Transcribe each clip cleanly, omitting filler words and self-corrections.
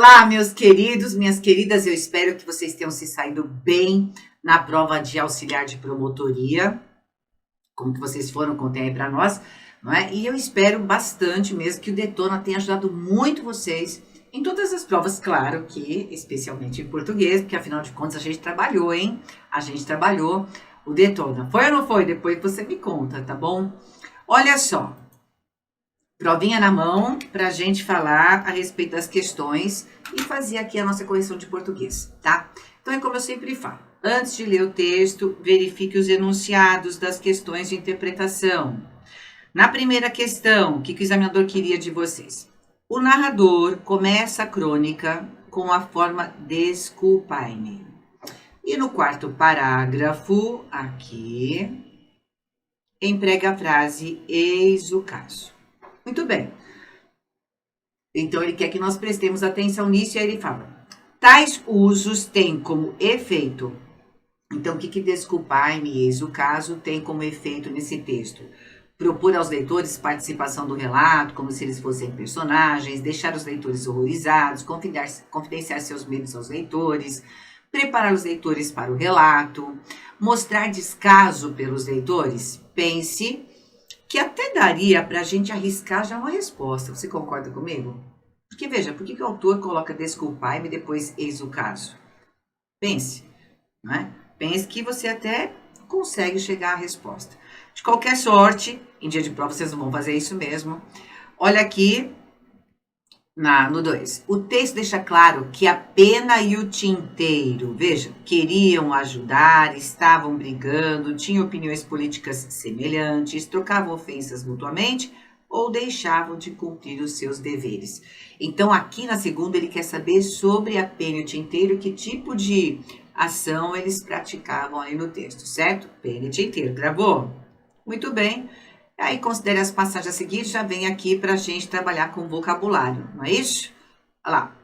Olá, meus queridos, minhas queridas, eu espero que vocês tenham se saído bem na prova de auxiliar de promotoria, como que vocês foram, contem aí para nós, não é? E eu espero bastante mesmo que o Detona tenha ajudado muito vocês em todas as provas, claro que especialmente em português, porque afinal de contas a gente trabalhou, hein? A gente trabalhou o Detona. Foi ou não foi? Depois você me conta, tá bom? Olha só. Provinha na mão para a gente falar a respeito das questões e fazer aqui a nossa correção de português, tá? Então é como eu sempre falo, antes de ler o texto, verifique os enunciados das questões de interpretação. Na primeira questão, o que o examinador queria de vocês? O narrador começa a crônica com a forma desculpai-me. E no quarto parágrafo, aqui, emprega a frase eis o caso. Muito bem. Então, ele quer que nós prestemos atenção nisso e aí ele fala, tais usos têm como efeito. Então, o que desculpai-me, eis o caso, tem como efeito nesse texto? Propor aos leitores participação do relato, como se eles fossem personagens, deixar os leitores horrorizados, confidenciar seus medos aos leitores, preparar os leitores para o relato, mostrar descaso pelos leitores. Pense que até daria para a gente arriscar já uma resposta. Você concorda comigo? Porque veja, por que o autor coloca desculpai-me e depois eis o caso? Pense, não é? Pense que você até consegue chegar à resposta. De qualquer sorte, em dia de prova vocês não vão fazer isso mesmo. Olha aqui no 2. O texto deixa claro que a pena e o tinteiro, veja, queriam ajudar, estavam brigando, tinham opiniões políticas semelhantes, trocavam ofensas mutuamente ou deixavam de cumprir os seus deveres. Então, aqui na segunda, ele quer saber sobre a pena e o tinteiro, que tipo de ação eles praticavam aí no texto, certo? Pena e tinteiro, gravou? Muito bem. Aí, considere as passagens a seguir, já vem aqui para a gente trabalhar com vocabulário, não é isso? Olha lá.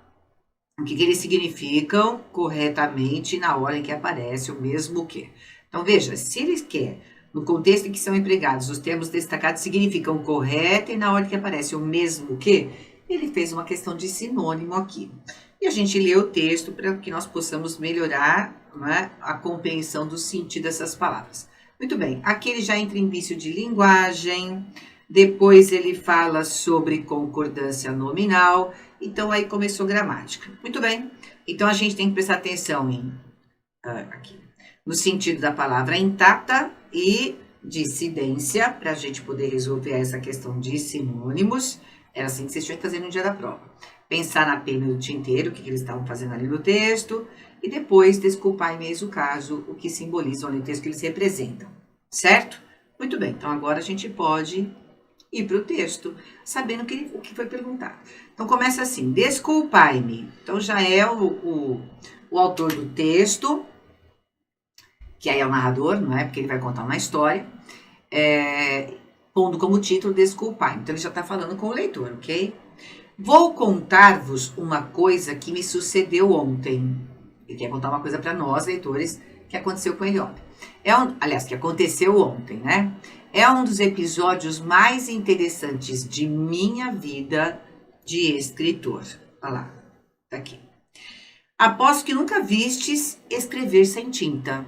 O que eles significam corretamente na hora em que aparece o mesmo que. Então, veja, se eles querem, no contexto em que são empregados, os termos destacados significam correto e na hora que aparece o mesmo que, ele fez uma questão de sinônimo aqui. E a gente lê o texto para que nós possamos melhorar, não é, a compreensão do sentido dessas palavras. Muito bem, aqui ele já entra em vício de linguagem, depois ele fala sobre concordância nominal, então aí começou gramática. Muito bem, então a gente tem que prestar atenção aqui, no sentido da palavra intacta e dissidência, para a gente poder resolver essa questão de sinônimos. Era assim que vocês tinham que fazer no dia da prova. Pensar na pena e no tinteiro, o que eles estavam fazendo ali no texto, e depois desculpar em mesmo caso o que simbolizam ali no texto que eles representam, certo? Muito bem, então agora a gente pode ir para o texto, sabendo o que foi perguntado. Então começa assim, desculpai-me. Então já é o autor do texto, que aí é o narrador, não é? Porque ele vai contar uma história, pondo como título desculpai-me. Então ele já está falando com o leitor, ok? Vou contar-vos uma coisa que me sucedeu ontem. Ele quer contar uma coisa para nós, leitores, que aconteceu com ele ontem. Aliás, que aconteceu ontem, né? É um dos episódios mais interessantes de minha vida de escritor. Olha lá, tá aqui. Aposto que nunca vistes escrever sem tinta.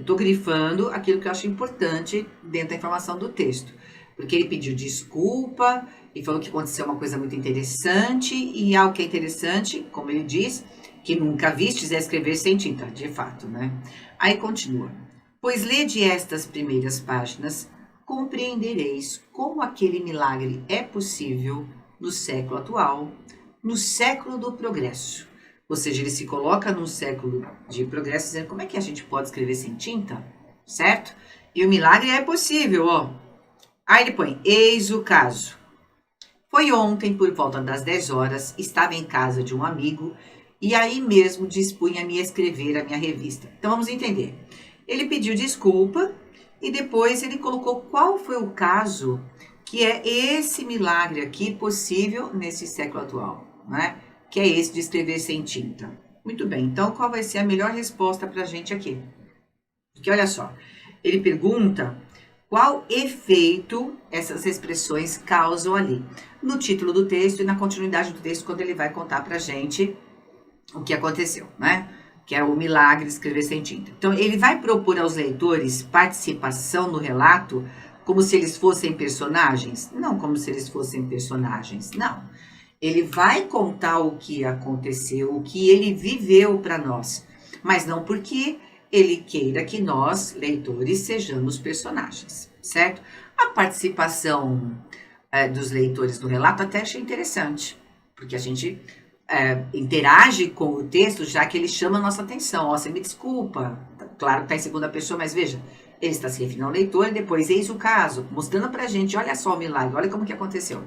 Tô grifando aquilo que eu acho importante dentro da informação do texto. Porque ele pediu desculpa e falou que aconteceu uma coisa muito interessante. E algo que é interessante, como ele diz, que nunca vistes é escrever sem tinta, de fato, né? Aí continua. Pois lede estas primeiras páginas, compreendereis como aquele milagre é possível no século atual, no século do progresso. Ou seja, ele se coloca num século de progresso, dizendo como é que a gente pode escrever sem tinta, certo? E o milagre é possível, ó. Aí ele põe, eis o caso. Foi ontem, por volta das 10 horas, estava em casa de um amigo e aí mesmo dispunha-me a escrever a minha revista. Então vamos entender. Ele pediu desculpa e depois ele colocou qual foi o caso que é esse milagre aqui possível nesse século atual, né? Que é esse de escrever sem tinta. Muito bem, então qual vai ser a melhor resposta para a gente aqui? Porque olha só, ele pergunta Qual efeito essas expressões causam ali? No título do texto e na continuidade do texto, quando ele vai contar pra gente o que aconteceu, né? Que é o milagre de escrever sem tinta. Então, ele vai propor aos leitores participação no relato como se eles fossem personagens? Não como se eles fossem personagens, não. Ele vai contar o que aconteceu, o que ele viveu para nós, mas não porque ele queira que nós, leitores, sejamos personagens, certo? A participação dos leitores no relato até achei interessante, porque a gente interage com o texto, já que ele chama a nossa atenção. Ó, você me desculpa, claro que está em segunda pessoa, mas veja, ele está se referindo ao leitor e depois eis o caso, mostrando pra gente, olha só o milagre, olha como que aconteceu.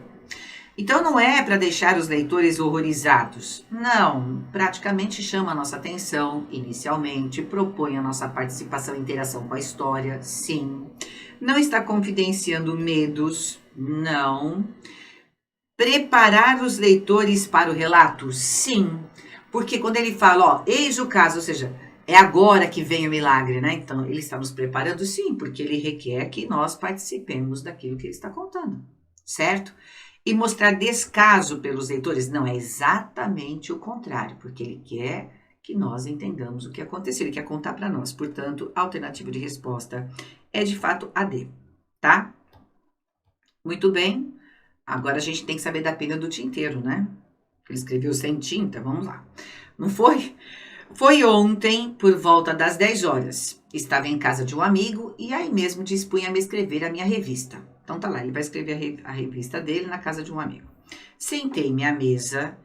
Então não é para deixar os leitores horrorizados, não, praticamente chama a nossa atenção inicialmente, propõe a nossa participação e interação com a história, sim. Não está confidenciando medos, não. Preparar os leitores para o relato, sim. Porque quando ele fala, ó, eis o caso, ou seja, é agora que vem o milagre, né? Então ele está nos preparando, sim, porque ele requer que nós participemos daquilo que ele está contando, certo? E mostrar descaso pelos leitores não é exatamente o contrário, porque ele quer que nós entendamos o que aconteceu, ele quer contar para nós. Portanto, a alternativa de resposta é de fato a D, tá? Muito bem. Agora a gente tem que saber da pena do tinteiro, né? Ele escreveu sem tinta, vamos lá. Não foi? Foi ontem, por volta das 10 horas. Estava em casa de um amigo e aí mesmo dispunha-me a escrever a minha revista. Então tá lá, ele vai escrever a revista dele na casa de um amigo. Sentei-me à mesa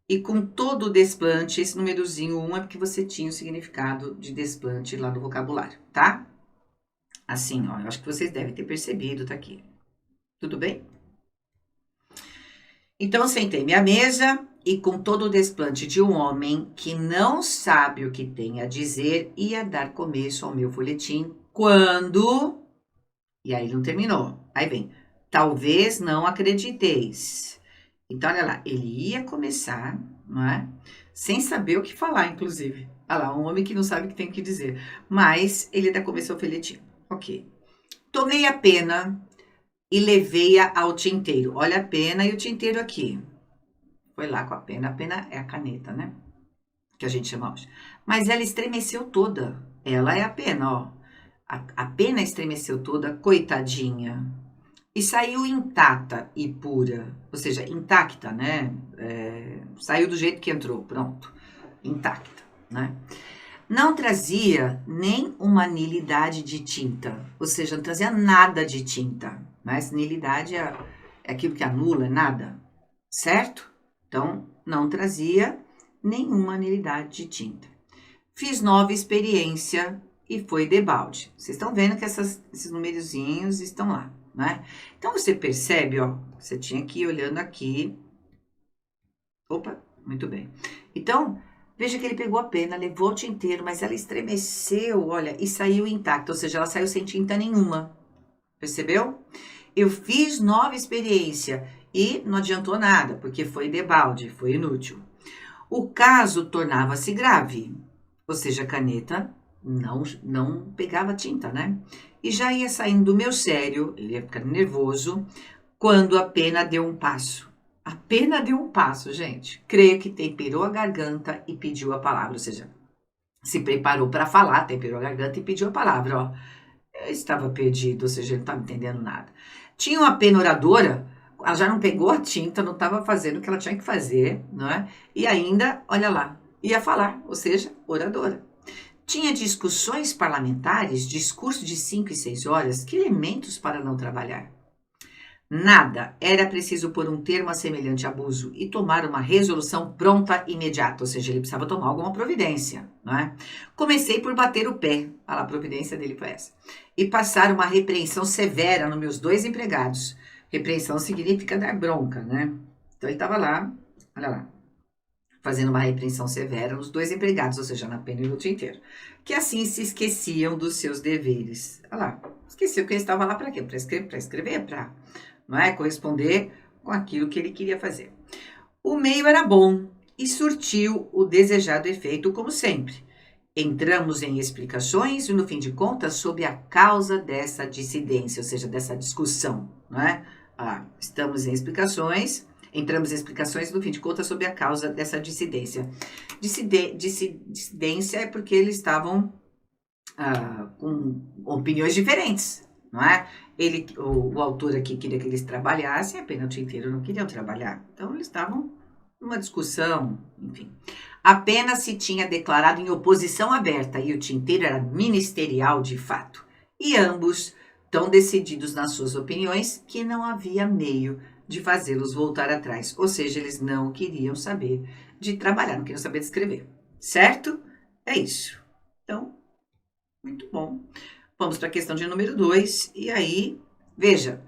e com todo o desplante, esse númerozinho 1 é porque você tinha o significado de desplante lá no vocabulário, tá? Assim, ó, eu acho que vocês devem ter percebido, tá aqui. Tudo bem? Então sentei-me à mesa e com todo o desplante de um homem que não sabe o que tem a dizer, ia dar começo ao meu folhetim quando... E aí não terminou. Aí vem, talvez não acrediteis. Então, olha lá, ele ia começar, não é? Sem saber o que falar, inclusive. Olha lá, um homem que não sabe o que tem que dizer. Mas ele dá começo ao folhetim. Ok. Tomei a pena e levei-a ao tinteiro. Olha a pena e o tinteiro aqui. Foi lá com a pena é a caneta, né? Que a gente chama hoje. Mas ela estremeceu toda. Ela é a pena, ó. A pena estremeceu toda, coitadinha. E saiu intacta e pura. Ou seja, intacta, né? Saiu do jeito que entrou, pronto. Intacta, né? Não trazia nem uma nilidade de tinta. Ou seja, não trazia nada de tinta. Mas nilidade é aquilo que anula, é nada. Certo? Então, não trazia nenhuma nilidade de tinta. Fiz nova experiência e foi debalde. Vocês estão vendo que esses numerozinhos estão lá, né? Então, você percebe, ó, você tinha que ir olhando aqui. Opa, muito bem. Então, veja que ele pegou a pena, levou o tinteiro, mas ela estremeceu, olha, e saiu intacta, ou seja, ela saiu sem tinta nenhuma. Percebeu? Eu fiz nova experiência e não adiantou nada, porque foi debalde, foi inútil. O caso tornava-se grave, ou seja, a caneta não pegava tinta, né? E já ia saindo do meu sério, ele ia ficando nervoso, quando a pena deu um passo. A pena deu um passo, gente. Creio que temperou a garganta e pediu a palavra, ou seja, se preparou para falar, temperou a garganta e pediu a palavra, ó. Eu estava perdido, ou seja, ele não estava entendendo nada. Tinha uma pena oradora, ela já não pegou a tinta, não estava fazendo o que ela tinha que fazer, não é? E ainda, olha lá, ia falar, ou seja, oradora. Tinha discussões parlamentares, discurso de 5 e 6 horas, que elementos para não trabalhar? Nada, era preciso pôr um termo a semelhante abuso e tomar uma resolução pronta e imediata, ou seja, ele precisava tomar alguma providência, não é? Comecei por bater o pé, a providência dele foi essa, e passar uma repreensão severa nos meus 2 empregados. Repreensão significa dar bronca, né? Então ele estava lá, olha lá, fazendo uma repreensão severa nos 2 empregados, ou seja, na pena e no tinteiro, que assim se esqueciam dos seus deveres. Olha lá, esqueceu que ele estava lá para quê? Para escrever, para, não é, corresponder com aquilo que ele queria fazer. O meio era bom e surtiu o desejado efeito, como sempre. Entramos em explicações e, no fim de contas, sobre a causa dessa dissidência, ou seja, dessa discussão, não é? Estamos em explicações, entramos em explicações, no fim de contas, sobre a causa dessa dissidência. Dissidência é porque eles estavam com opiniões diferentes, não é? O autor aqui queria que eles trabalhassem, a pena o dia inteiro não queriam trabalhar. Então, eles estavam numa discussão, enfim. Apenas se tinha declarado em oposição aberta e o tinteiro era ministerial de fato. E ambos tão decididos nas suas opiniões que não havia meio de fazê-los voltar atrás. Ou seja, eles não queriam saber de trabalhar, não queriam saber de escrever. Certo? É isso. Então, muito bom. Vamos para a questão de número 2. E aí, veja,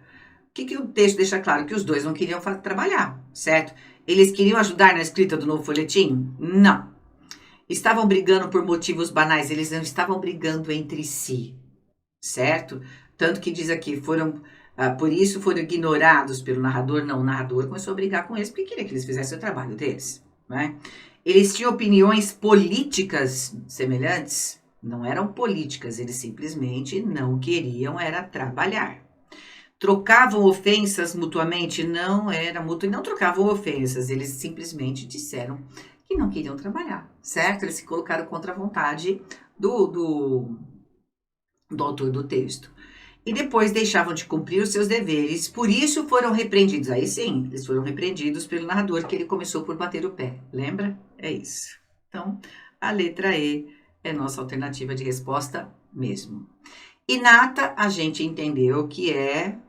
o que o texto deixa claro? Que os dois não queriam trabalhar, certo? Eles queriam ajudar na escrita do novo folhetim? Não. Estavam brigando por motivos banais, eles não estavam brigando entre si, certo? Tanto que diz aqui, por isso foram ignorados pelo narrador. Não, o narrador começou a brigar com eles porque queria que eles fizessem o trabalho deles, né? Eles tinham opiniões políticas semelhantes? Não eram políticas, eles simplesmente não queriam era trabalhar. Trocavam ofensas mutuamente? Não era mútuo e não trocavam ofensas, eles simplesmente disseram que não queriam trabalhar, certo? Eles se colocaram contra a vontade do autor do texto. E depois deixavam de cumprir os seus deveres, por isso foram repreendidos. Aí sim, eles foram repreendidos pelo narrador, que ele começou por bater o pé. Lembra? É isso. Então, a letra E é nossa alternativa de resposta mesmo. Inata, a gente entendeu que é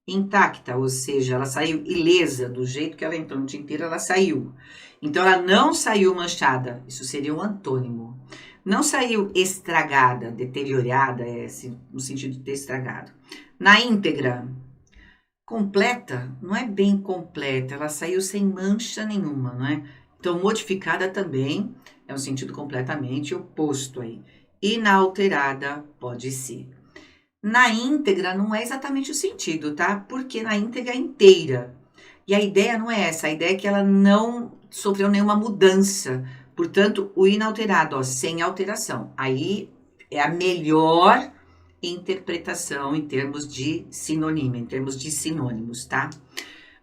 intacta, ou seja, ela saiu ilesa, do jeito que ela entrou no tinteiro, ela saiu. Então, ela não saiu manchada, isso seria um antônimo. Não saiu estragada, deteriorada, no sentido de ter estragado. Na íntegra, completa, não é bem completa, ela saiu sem mancha nenhuma, não é? Então, modificada também é um sentido completamente oposto aí. Inalterada pode ser. Na íntegra não é exatamente o sentido, tá? Porque na íntegra é inteira. E a ideia não é essa, a ideia é que ela não sofreu nenhuma mudança. Portanto, o inalterado, ó, sem alteração. Aí é a melhor interpretação em termos de sinônimo, em termos de sinônimos, tá?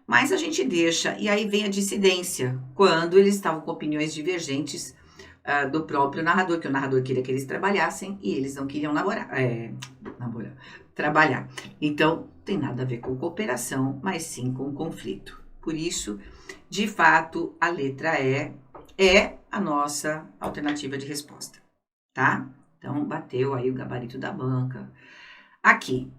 Mas a gente deixa, e aí vem a dissidência, quando eles estavam com opiniões divergentes do próprio narrador, que o narrador queria que eles trabalhassem e eles não queriam trabalhar. Então, tem nada a ver com cooperação, mas sim com conflito. Por isso, de fato, a letra E é a nossa alternativa de resposta, tá? Então, bateu aí o gabarito da banca. Aqui,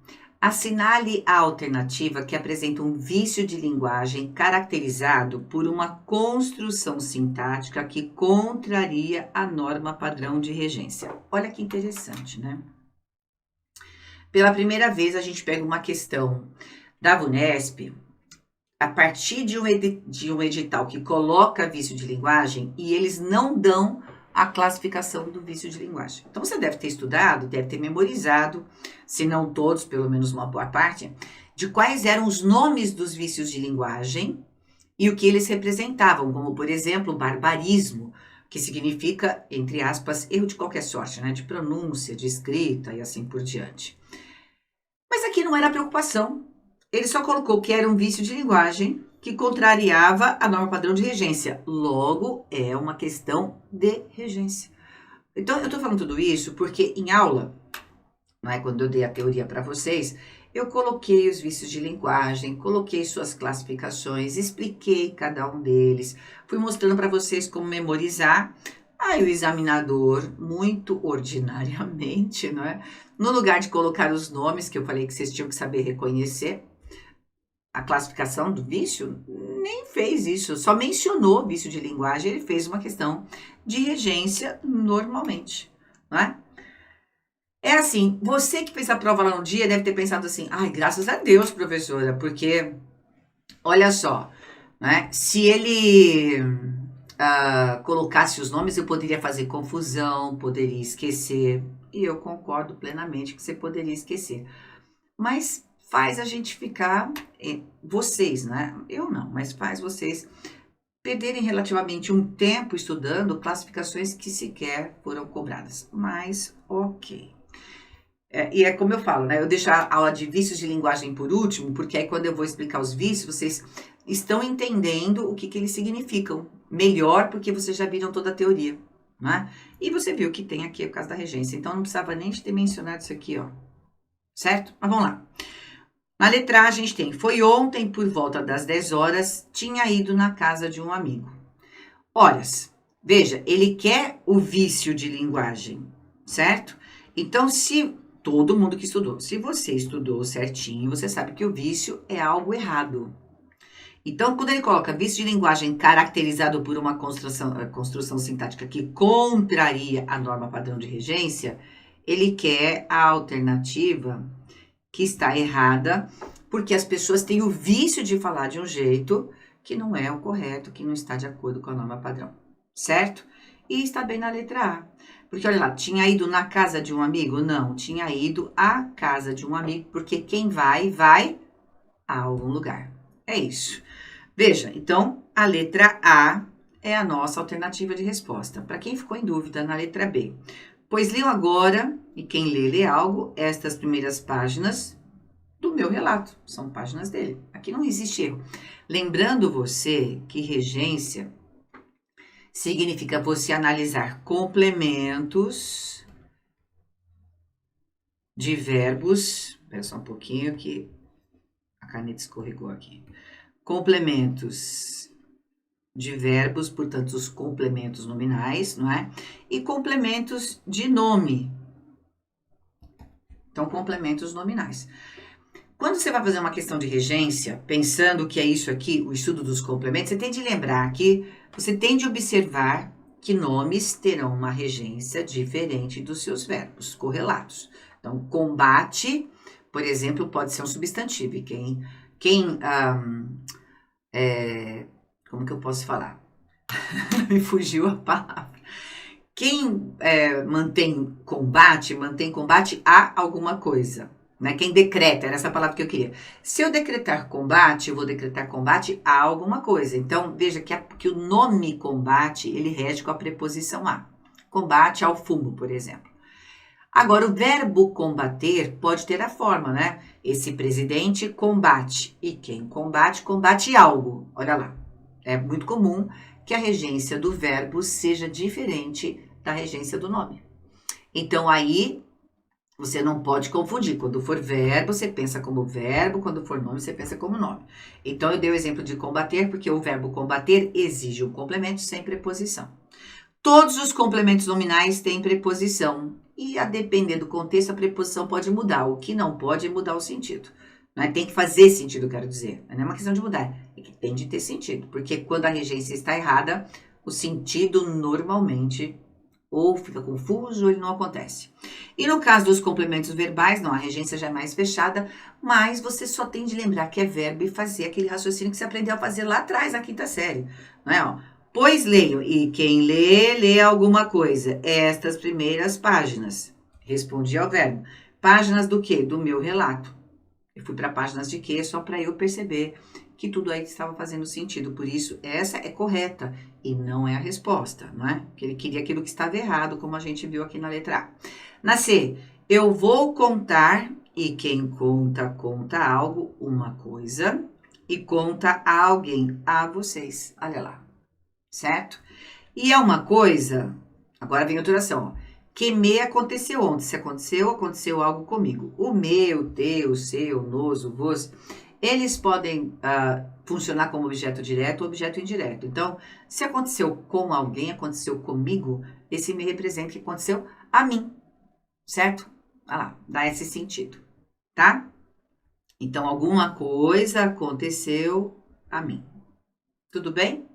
assinale a alternativa que apresenta um vício de linguagem caracterizado por uma construção sintática que contraria a norma padrão de regência. Olha que interessante, né? Pela primeira vez, a gente pega uma questão da VUNESP a partir de um edital que coloca vício de linguagem e eles não dão a classificação do vício de linguagem. Então, você deve ter estudado, deve ter memorizado, se não todos, pelo menos uma boa parte, de quais eram os nomes dos vícios de linguagem e o que eles representavam, como, por exemplo, barbarismo, que significa, entre aspas, erro de qualquer sorte, né? De pronúncia, de escrita e assim por diante. Mas aqui não era a preocupação. Ele só colocou que era um vício de linguagem que contrariava a norma padrão de regência. Logo, é uma questão de regência. Então, eu estou falando tudo isso porque em aula, não é, quando eu dei a teoria para vocês, eu coloquei os vícios de linguagem, coloquei suas classificações, expliquei cada um deles, fui mostrando para vocês como memorizar. Aí o examinador, muito ordinariamente, não é? No lugar de colocar os nomes, que eu falei que vocês tinham que saber reconhecer, a classificação do vício, nem fez isso, só mencionou vício de linguagem, ele fez uma questão de regência normalmente, não é? É assim, você que fez a prova lá no dia deve ter pensado assim, ai, graças a Deus, professora, porque, olha só, né, se ele colocasse os nomes, eu poderia fazer confusão, poderia esquecer, e eu concordo plenamente que você poderia esquecer, mas faz a gente ficar, vocês, né? Eu não, mas faz vocês perderem relativamente um tempo estudando classificações que sequer foram cobradas. Mas, ok. E é como eu falo, né? Eu deixo a aula de vícios de linguagem por último, porque aí quando eu vou explicar os vícios, vocês estão entendendo o que eles significam. Melhor, porque vocês já viram toda a teoria, né? E você viu que tem aqui o caso da regência, então não precisava nem de ter mencionado isso aqui, ó. Certo? Mas vamos lá. Na letra A, a gente tem, foi ontem por volta das 10 horas, tinha ido na casa de um amigo. Horas. Veja, ele quer o vício de linguagem, certo? Então, se todo mundo que estudou, se você estudou certinho, você sabe que o vício é algo errado. Então, quando ele coloca vício de linguagem caracterizado por uma construção sintática que contraria a norma padrão de regência, ele quer a alternativa que está errada, porque as pessoas têm o vício de falar de um jeito que não é o correto, que não está de acordo com a norma padrão, certo? E está bem na letra A. Porque olha lá, tinha ido na casa de um amigo? Não, tinha ido à casa de um amigo, porque quem vai a algum lugar. É isso. Veja, então, a letra A é a nossa alternativa de resposta. Para quem ficou em dúvida, na letra B. Pois leio agora, e quem lê algo, estas primeiras páginas do meu relato. São páginas dele. Aqui não existe erro. Lembrando você que regência significa você analisar complementos de verbos. Espera só um pouquinho que a caneta escorregou aqui. Complementos de verbos, portanto, os complementos nominais, não é? E complementos de nome. Então, complementos nominais. Quando você vai fazer uma questão de regência, pensando que é isso aqui, o estudo dos complementos, você tem de lembrar que você tem de observar que nomes terão uma regência diferente dos seus verbos correlatos. Então, combate, por exemplo, pode ser um substantivo. E como que eu posso falar? Me fugiu a palavra. Quem mantém combate a alguma coisa. Né? Quem decreta, era essa palavra que eu queria. Se eu decretar combate, eu vou decretar combate a alguma coisa. Então, veja que o nome combate, ele rege com a preposição a. Combate ao fumo, por exemplo. Agora, o verbo combater pode ter a forma, né? Esse presidente combate. E quem combate, combate algo. Olha lá. É muito comum que a regência do verbo seja diferente da regência do nome. Então, aí, você não pode confundir. Quando for verbo, você pensa como verbo. Quando for nome, você pensa como nome. Então, eu dei o exemplo de combater, porque o verbo combater exige um complemento sem preposição. Todos os complementos nominais têm preposição. E, a depender do contexto, a preposição pode mudar. O que não pode é mudar o sentido. Né? Tem que fazer sentido, quero dizer. Não é uma questão de mudar. É que tem de ter sentido. Porque quando a regência está errada, o sentido normalmente ou fica confuso ou ele não acontece. E no caso dos complementos verbais, não, a regência já é mais fechada, mas você só tem de lembrar que é verbo e fazer aquele raciocínio que você aprendeu a fazer lá atrás, na quinta série. Não é, ó? Pois leio, e quem lê alguma coisa. Estas primeiras páginas. Respondi ao verbo. Páginas do quê? Do meu relato. Eu fui para páginas de quê? Só para eu perceber que tudo aí estava fazendo sentido. Por isso, essa é correta e não é a resposta, não é? Que ele queria aquilo que estava errado, como a gente viu aqui na letra A. Na C, eu vou contar, e quem conta, conta algo, uma coisa, e conta a alguém, a vocês. Olha lá, certo? E é uma coisa, agora vem outra oração, ó. Que me aconteceu ontem. Se aconteceu algo comigo. O meu, teu, seu, nosso, vos, eles podem funcionar como objeto direto ou objeto indireto. Então, se aconteceu com alguém, aconteceu comigo, esse me representa que aconteceu a mim, certo? Olha lá, dá esse sentido, tá? Então, alguma coisa aconteceu a mim. Tudo bem?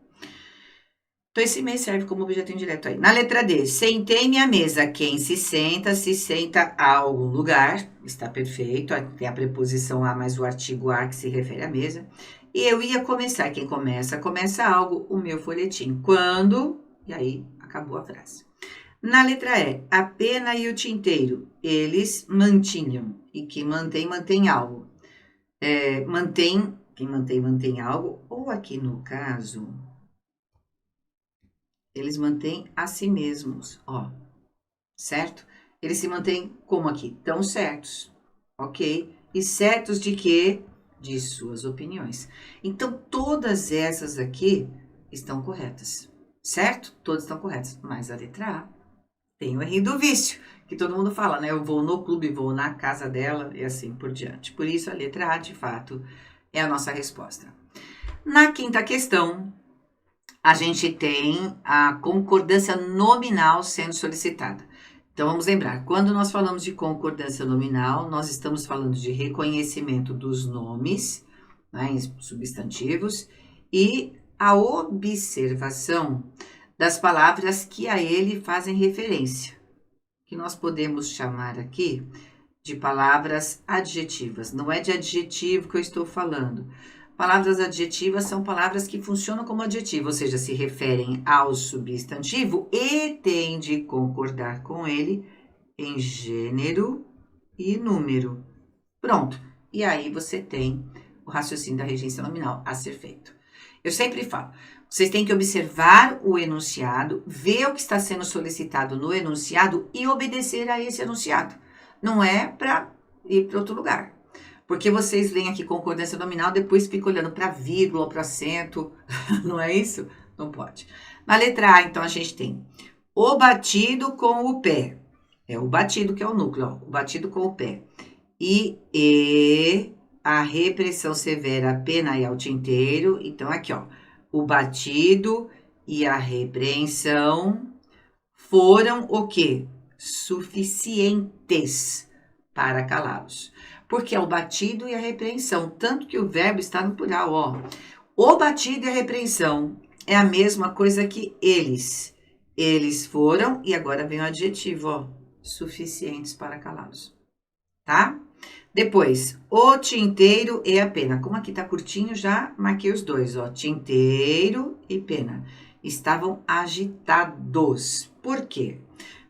Então, esse me serve como objeto indireto aí. Na letra D, sentei-me à mesa. Quem se senta a algum lugar. Está perfeito. Tem a preposição a mais o artigo a que se refere à mesa. E eu ia começar. Quem começa algo, o meu folhetim. Quando, e aí acabou a frase. Na letra E, a pena e o tinteiro. Eles mantinham. E quem mantém algo. Quem mantém algo. Ou aqui no caso... Eles mantêm a si mesmos, ó, certo? Eles se mantêm como aqui? Tão certos, ok? E certos de quê? De suas opiniões. Então, todas essas aqui estão corretas, certo? Todas estão corretas, mas a letra A tem o errinho do vício, que todo mundo fala, né? Eu vou no clube, vou na casa dela e assim por diante. Por isso, a letra A, de fato, é a nossa resposta. Na quinta questão, a gente tem a concordância nominal sendo solicitada. Então, vamos lembrar, quando nós falamos de concordância nominal, nós estamos falando de reconhecimento dos nomes, né, em substantivos, e a observação das palavras que a ele fazem referência, que nós podemos chamar aqui de palavras adjetivas. Não é de adjetivo que eu estou falando. Palavras adjetivas são palavras que funcionam como adjetivo, ou seja, se referem ao substantivo e têm de concordar com ele em gênero e número. Pronto. E aí você tem o raciocínio da regência nominal a ser feito. Eu sempre falo, vocês têm que observar o enunciado, ver o que está sendo solicitado no enunciado e obedecer a esse enunciado. Não é para ir para outro lugar. Porque vocês leem aqui concordância nominal, depois ficam olhando para vírgula ou para acento. Não é isso? Não pode. Na letra A, então, a gente tem o batido com o pé. É o batido que é o núcleo, ó, o batido com o pé. E a repressão severa à pena e ao tinteiro. Então, aqui, ó, o batido e a repreensão foram o quê? Suficientes para calá-los. Porque é o batido e a repreensão, tanto que o verbo está no plural, ó. O batido e a repreensão é a mesma coisa que eles. Eles foram, e agora vem o adjetivo, ó, suficientes para calá-los, tá? Depois, o tinteiro e a pena. Como aqui tá curtinho, já marquei os dois, ó. Tinteiro e pena. Estavam agitados. Por quê?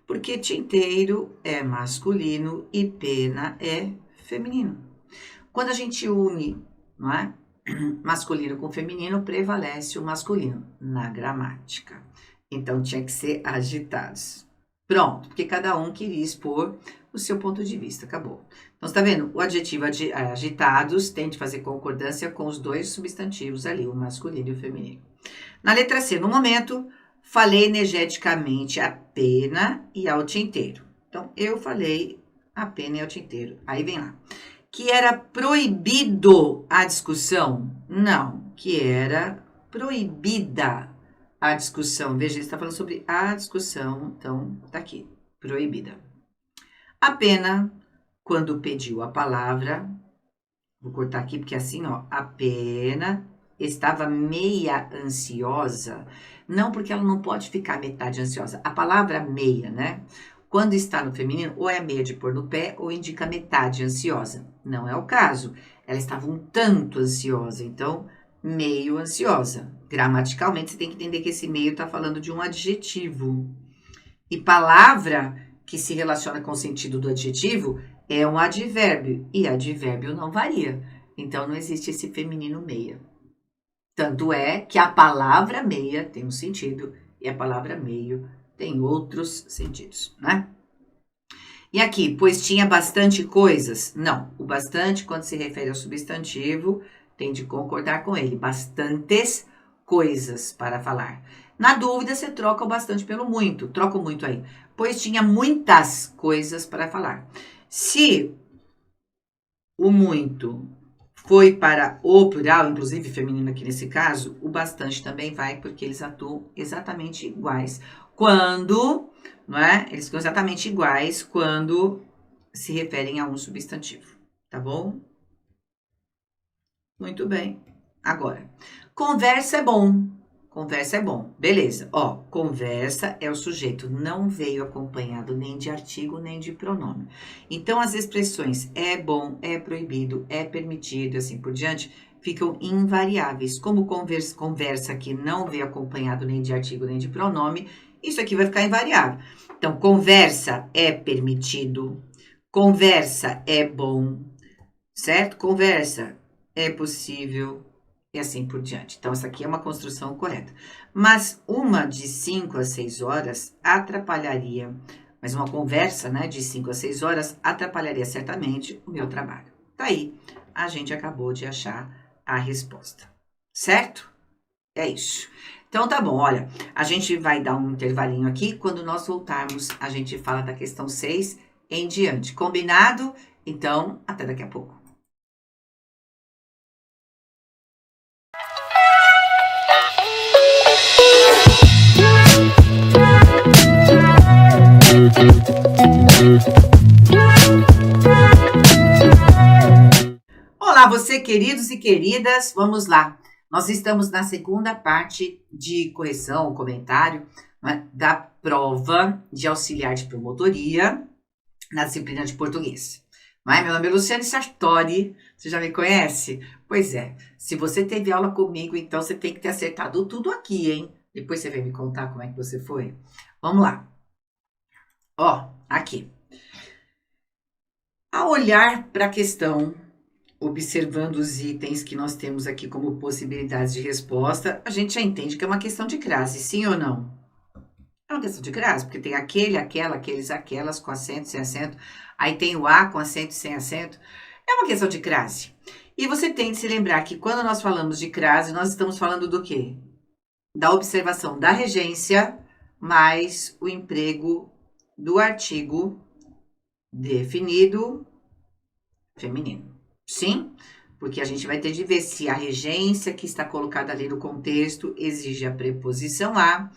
Porque tinteiro é masculino e pena é feminino. Quando a gente une, não é? Masculino com feminino, prevalece o masculino na gramática. Então, tinha que ser agitados. Pronto, porque cada um queria expor o seu ponto de vista, acabou. Então, você tá vendo? O adjetivo agitados tem de fazer concordância com os dois substantivos ali, o masculino e o feminino. Na letra C, no momento, falei energeticamente a pena e ao tinteiro. Então, eu falei a pena e ao tinteiro. Aí vem lá. Que era proibido a discussão? Não, que era proibida a discussão. Veja, ele está falando sobre a discussão, então tá aqui, proibida. A pena, quando pediu a palavra, vou cortar aqui porque assim, ó, a pena estava meia ansiosa, não porque ela não pode ficar metade ansiosa. A palavra meia, né? Quando está no feminino, ou é meia de pôr no pé, ou indica metade ansiosa. Não é o caso. Ela estava um tanto ansiosa, então, meio ansiosa. Gramaticalmente, você tem que entender que esse meio está falando de um adjetivo. E palavra que se relaciona com o sentido do adjetivo é um advérbio. E advérbio não varia. Então, não existe esse feminino meia. Tanto é que a palavra meia tem um sentido e a palavra meio tem outros sentidos, né? E aqui, pois tinha bastante coisas? Não, o bastante, quando se refere ao substantivo, tem de concordar com ele. Bastantes coisas para falar. Na dúvida, você troca o bastante pelo muito. Troca o muito aí. Pois tinha muitas coisas para falar. Se o muito foi para o plural, inclusive feminino aqui nesse caso, o bastante também vai, porque eles atuam exatamente iguais. Quando, não é? Eles ficam exatamente iguais quando se referem a um substantivo, tá bom? Muito bem. Agora, conversa é bom. Conversa é bom. Beleza. Ó, conversa é o sujeito. Não veio acompanhado nem de artigo, nem de pronome. Então, as expressões é bom, é proibido, é permitido, assim por diante, ficam invariáveis. Como conversa aqui não veio acompanhado nem de artigo, nem de pronome, isso aqui vai ficar invariável. Então, conversa é permitido, conversa é bom, certo? Conversa é possível, e assim por diante. Então, essa aqui é uma construção correta. Mas uma de 5 a 6 horas atrapalharia, mas uma conversa, né, de 5 a 6 horas atrapalharia certamente o meu trabalho. Daí, a gente acabou de achar a resposta, certo? É isso. Então, tá bom, olha, a gente vai dar um intervalinho aqui. Quando nós voltarmos, a gente fala da questão 6 em diante. Combinado? Então, até daqui a pouco. Olá, você, queridos e queridas, vamos lá. Nós estamos na segunda parte de correção, comentário, né, da prova de auxiliar de promotoria na disciplina de português. Não é? Meu nome é Luciane Sartori, você já me conhece? Pois é, se você teve aula comigo, então você tem que ter acertado tudo aqui, hein? Depois você vem me contar como é que você foi. Vamos lá. Ó, aqui. Ao olhar para a questão, observando os itens que nós temos aqui como possibilidades de resposta, a gente já entende que é uma questão de crase, sim ou não? É uma questão de crase, porque tem aquele, aquela, aqueles, aquelas, com acento, sem acento. Aí tem o A com acento, sem acento. É uma questão de crase. E você tem de se lembrar que quando nós falamos de crase, nós estamos falando do quê? Da observação da regência mais o emprego do artigo definido feminino. Sim? Porque a gente vai ter de ver se a regência que está colocada ali no contexto exige a preposição a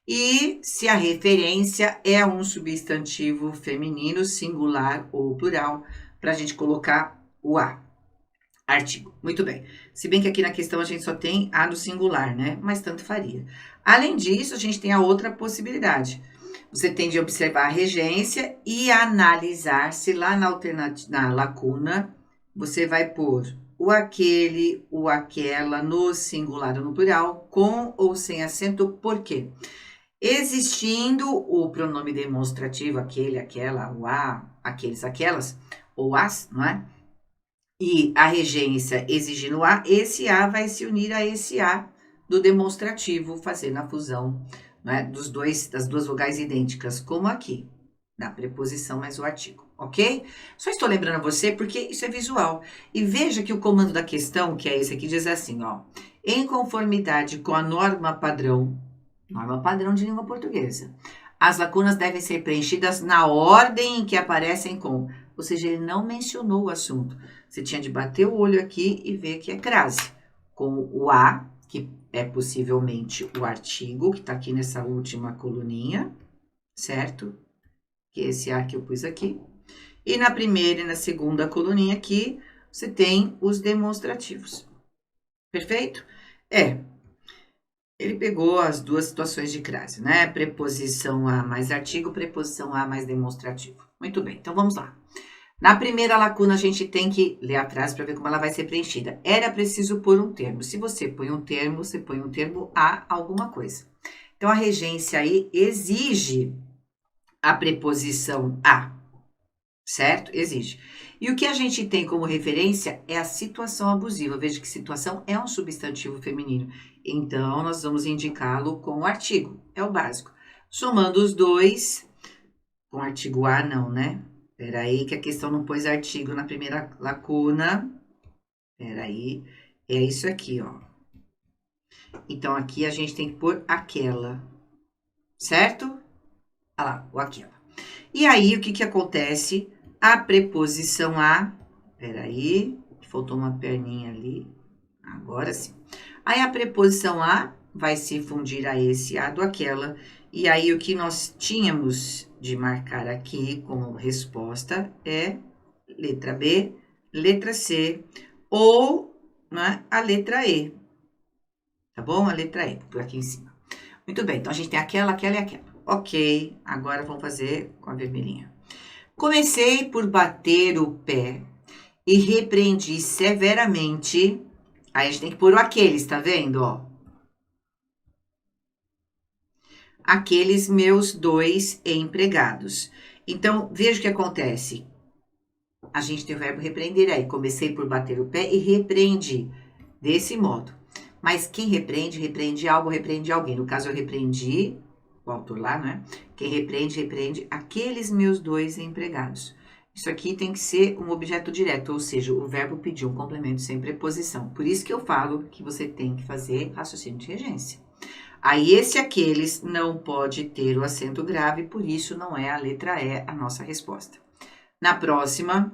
e se a referência é um substantivo feminino, singular ou plural, para a gente colocar o a. Artigo. Muito bem. Se bem que aqui na questão a gente só tem a no singular, né? Mas tanto faria. Além disso, a gente tem a outra possibilidade. Você tem de observar a regência e analisar se lá na lacuna você vai pôr o aquele, o aquela no singular ou no plural, com ou sem acento, por quê? Existindo o pronome demonstrativo, aquele, aquela, o a, aqueles, aquelas, ou as, não é? E a regência exigindo a, esse a vai se unir a esse a do demonstrativo, fazendo a fusão, né, das duas vogais idênticas, como aqui, na preposição mais o artigo, ok? Só estou lembrando a você porque isso é visual. E veja que o comando da questão, que é esse aqui, diz assim, ó, em conformidade com a norma padrão de língua portuguesa, as lacunas devem ser preenchidas na ordem em que aparecem com, ou seja, ele não mencionou o assunto. Você tinha de bater o olho aqui e ver que é crase, com o a, que é possivelmente o artigo, que está aqui nessa última coluninha, certo? Que é esse a que eu pus aqui. E na primeira e na segunda coluninha aqui, você tem os demonstrativos. Perfeito? Ele pegou as duas situações de crase, né? Preposição a mais artigo, preposição a mais demonstrativo. Muito bem, então vamos lá. Na primeira lacuna, a gente tem que ler a frase para ver como ela vai ser preenchida. Era preciso pôr um termo. Se você põe um termo, você põe um termo a alguma coisa. Então, a regência aí exige a preposição a, certo? Exige. E o que a gente tem como referência é a situação abusiva. Veja que situação é um substantivo feminino. Então, nós vamos indicá-lo com o artigo. É o básico. Somando os dois, com o artigo a não, né? Peraí, que a questão não pôs artigo na primeira lacuna. Peraí, é isso aqui, ó. Então, aqui a gente tem que pôr aquela, certo? Olha lá, o aquela. E aí, o que que acontece? A preposição a, peraí, faltou uma perninha ali, agora sim. Aí, a preposição a vai se fundir a esse, a do aquela. E aí, o que nós tínhamos de marcar aqui como resposta é letra B, letra C ou, né, a letra E. Tá bom? A letra E, por aqui em cima. Muito bem, então a gente tem aquela, aquela e aquela. Ok, agora vamos fazer com a vermelhinha. Comecei por bater o pé e repreendi severamente. Aí a gente tem que pôr o aqueles, tá vendo, ó? Aqueles meus 2 empregados. Então, veja o que acontece. A gente tem o verbo repreender aí. Comecei por bater o pé e repreendi. Desse modo. Mas quem repreende, repreende algo, repreende alguém. No caso, eu repreendi, o autor lá, né? Quem repreende, repreende aqueles meus 2 empregados. Isso aqui tem que ser um objeto direto, ou seja, o verbo pedir um complemento sem preposição. Por isso que eu falo que você tem que fazer raciocínio de regência. Aí, esse aqueles não pode ter o acento grave, por isso não é a letra E a nossa resposta. Na próxima,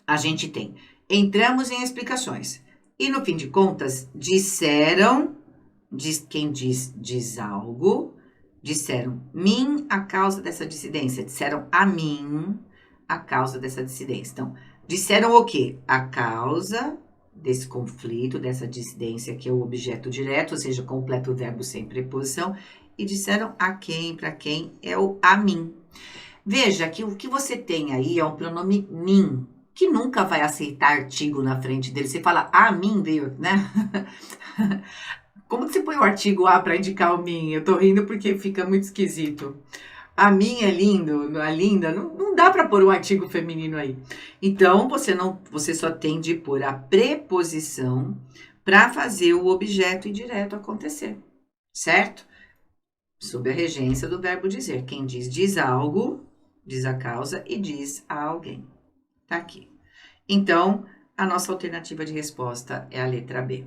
a gente tem, entramos em explicações. E no fim de contas, disseram, quem diz algo, disseram mim a causa dessa dissidência, disseram a mim a causa dessa dissidência. Então, disseram o quê? A causa desse conflito, dessa dissidência, que é o objeto direto, ou seja, completa o verbo sem preposição, e disseram a quem, para quem, é o a mim. Veja que o que você tem aí é um pronome mim, que nunca vai aceitar artigo na frente dele. Você fala, a mim veio, né? Como que você põe o artigo a para indicar o mim? Eu tô rindo porque fica muito esquisito. A mim é lindo, a linda, não dá para pôr um artigo feminino aí. Então, você só tem de pôr a preposição para fazer o objeto indireto acontecer, certo? Sob a regência do verbo dizer. Quem diz algo, diz a causa e diz a alguém. Tá aqui. Então, a nossa alternativa de resposta é a letra B.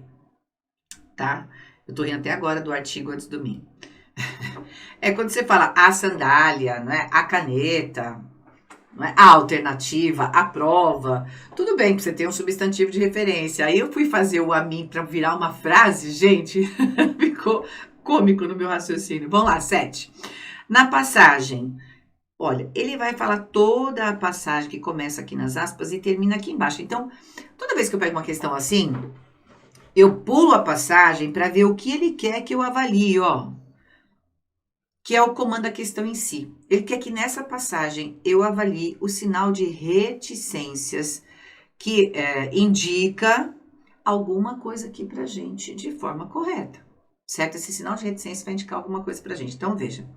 Tá? Eu tô rindo até agora do artigo antes do mim. É quando você fala a sandália, né? A caneta, né? A alternativa, a prova. Tudo bem que você tem um substantivo de referência. Aí eu fui fazer o a mim para virar uma frase, gente, ficou cômico no meu raciocínio. Vamos lá, 7. Na passagem, olha, ele vai falar toda a passagem que começa aqui nas aspas e termina aqui embaixo. Então, toda vez que eu pego uma questão assim, eu pulo a passagem para ver o que ele quer que eu avalie, ó. Que é o comando da questão em si. Ele quer que nessa passagem eu avalie o sinal de reticências que indica alguma coisa aqui pra gente de forma correta, certo? Esse sinal de reticência vai indicar alguma coisa pra gente. Então, veja.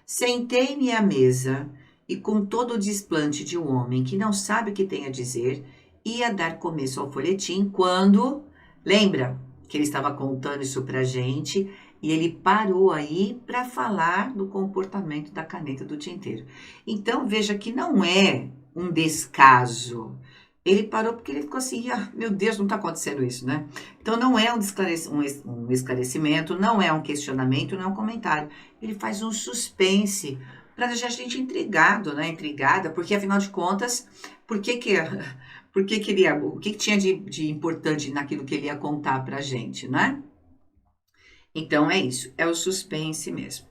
Sentei-me à mesa e com todo o desplante de um homem que não sabe o que tem a dizer, ia dar começo ao folhetim quando... Lembra que ele estava contando isso pra gente... E ele parou aí para falar do comportamento da caneta do tinteiro. Então, veja que não é um descaso. Ele parou porque ele ficou assim, ah, meu Deus, não está acontecendo isso, né? Então, não é um esclarecimento, não é um questionamento, não é um comentário. Ele faz um suspense para deixar a gente intrigado, né? Intrigada, porque, afinal de contas, o que tinha de importante naquilo que ele ia contar para a gente, né? Então, é isso, é o suspense mesmo.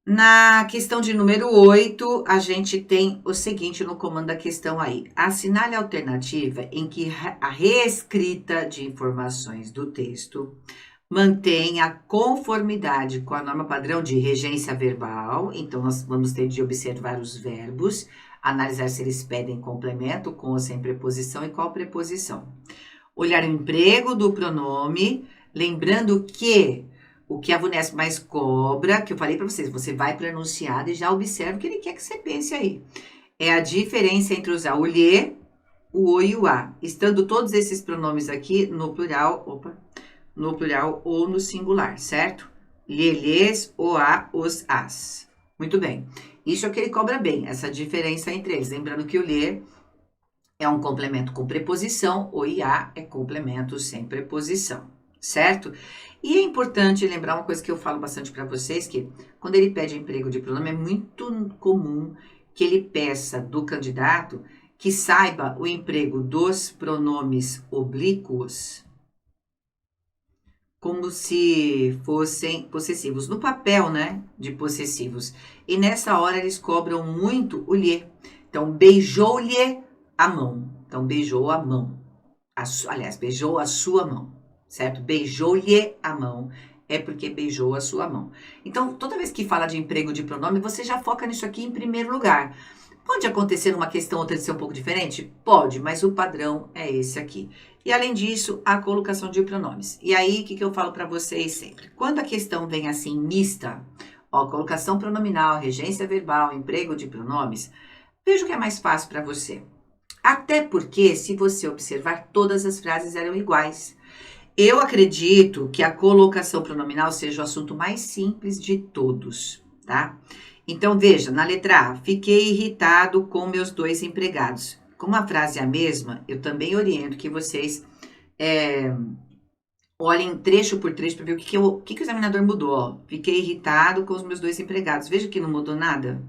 Na questão de número 8, a gente tem o seguinte no comando da questão aí. Assinale a alternativa em que a reescrita de informações do texto mantém a conformidade com a norma padrão de regência verbal. Então, nós vamos ter de observar os verbos, analisar se eles pedem complemento com ou sem preposição e qual preposição. Olhar o emprego do pronome... Lembrando que o que a VUNESP mais cobra, que eu falei para vocês, você vai para o enunciado e já observa o que ele quer que você pense aí. É a diferença entre usar o lhe, o o e o a. Estando todos esses pronomes aqui no plural ou no singular, certo? Lhe, lhes, o a, os, as. Muito bem. Isso é o que ele cobra bem, essa diferença entre eles. Lembrando que o lhe é um complemento com preposição, o ia é complemento sem preposição. Certo? E é importante lembrar uma coisa que eu falo bastante para vocês, que quando ele pede emprego de pronome, é muito comum que ele peça do candidato que saiba o emprego dos pronomes oblíquos como se fossem possessivos, no papel, né, de possessivos. E nessa hora eles cobram muito o lhe. Então, beijou-lhe a mão. Então, beijou a mão. Aliás, beijou a sua mão. Certo? Beijou-lhe a mão, é porque beijou a sua mão. Então, toda vez que fala de emprego de pronome, você já foca nisso aqui em primeiro lugar. Pode acontecer uma questão ou outra de ser um pouco diferente? Pode, mas o padrão é esse aqui. E, além disso, a colocação de pronomes. E aí, o que eu falo para vocês sempre? Quando a questão vem assim, mista, ó, colocação pronominal, regência verbal, emprego de pronomes, veja o que é mais fácil para você. Até porque, se você observar, todas as frases eram iguais. Eu acredito que a colocação pronominal seja o assunto mais simples de todos, tá? Então, veja, na letra A, fiquei irritado com meus 2 empregados. Como a frase é a mesma, eu também oriento que vocês olhem trecho por trecho para ver o que o examinador mudou. Ó. Fiquei irritado com os meus 2 empregados. Veja que não mudou nada.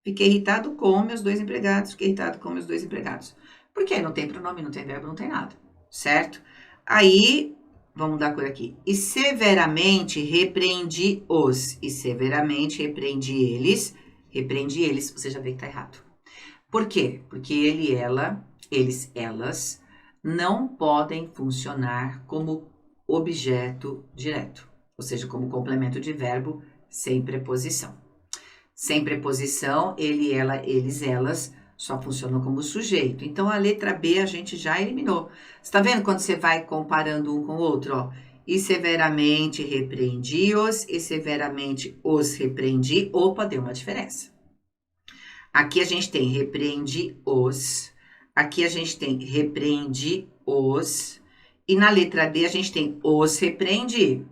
Fiquei irritado com meus 2 empregados. Fiquei irritado com meus 2 empregados. Porque aí não tem pronome, não tem verbo, não tem nada. Certo? Aí, vamos dar cor aqui. E severamente repreendi-os. E severamente repreendi eles. Repreendi eles. Você já vê que tá errado. Por quê? Porque ele, ela, eles, elas não podem funcionar como objeto direto, ou seja, como complemento de verbo sem preposição. Sem preposição, ele, ela, eles, elas só funcionam como sujeito. Então, a letra B a gente já eliminou. Você tá vendo quando você vai comparando um com o outro? Ó? E severamente repreendi-os, e severamente os repreendi. Opa, deu uma diferença. Aqui a gente tem repreendi-os. Aqui a gente tem repreendi-os. E na letra D a gente tem os repreendi.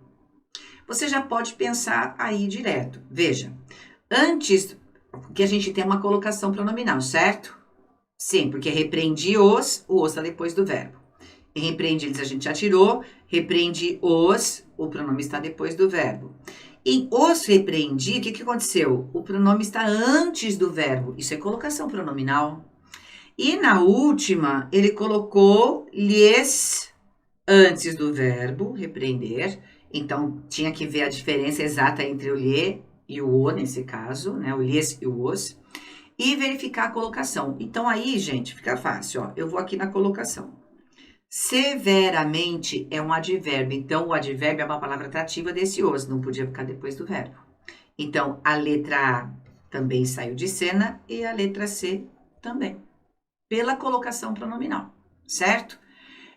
Você já pode pensar aí direto. Veja, antes que a gente tem uma colocação pronominal, certo? Sim, porque repreendi-os, o os está depois do verbo. E repreendi-eles a gente já tirou. Repreendi-os, o pronome está depois do verbo. Em os repreendi, o que aconteceu? O pronome está antes do verbo. Isso é colocação pronominal. E na última, ele colocou lhes antes do verbo, repreender. Então, tinha que ver a diferença exata entre o lhe e o o, nesse caso, né? O lhes e o os. E verificar a colocação. Então, aí, gente, fica fácil, ó. Eu vou aqui na colocação. Severamente é um advérbio. Então, o advérbio é uma palavra atrativa desse os, não podia ficar depois do verbo. Então, a letra A também saiu de cena e a letra C também, pela colocação pronominal, certo?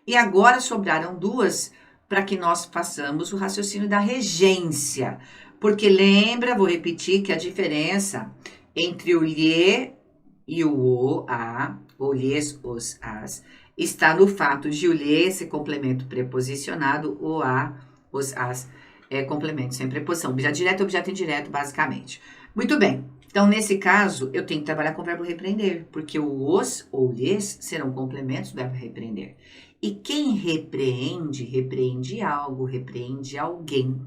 E agora sobraram duas para que nós façamos o raciocínio da regência. Porque lembra, vou repetir, que a diferença entre o lhe e o a, ou lhes, os, as, está no fato de o lhe ser complemento preposicionado, o a, os, as, é complemento sem preposição. Objeto direto e objeto indireto, basicamente. Muito bem. Então, nesse caso, eu tenho que trabalhar com o verbo repreender, porque o os ou lhes serão complementos do verbo repreender. E quem repreende, repreende algo, repreende alguém.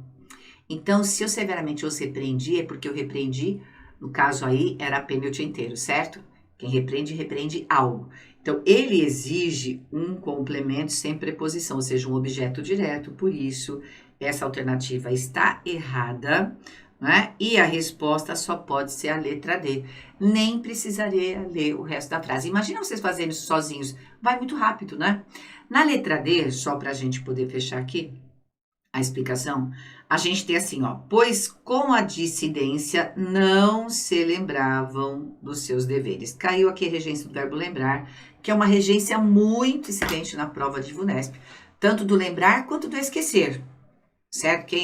Então, se eu severamente os repreendi, é porque eu repreendi, no caso aí, era apenas o dia inteiro, certo? Quem repreende, repreende algo. Então, ele exige um complemento sem preposição, ou seja, um objeto direto. Por isso, essa alternativa está errada, né? E a resposta só pode ser a letra D. Nem precisaria ler o resto da frase. Imagina vocês fazendo isso sozinhos. Vai muito rápido, né? Na letra D, só para a gente poder fechar aqui a explicação, a gente tem assim, ó. Pois com a dissidência não se lembravam dos seus deveres. Caiu aqui a regência do verbo lembrar, que é uma regência muito incidente na prova de VUNESP. Tanto do lembrar quanto do esquecer. Certo?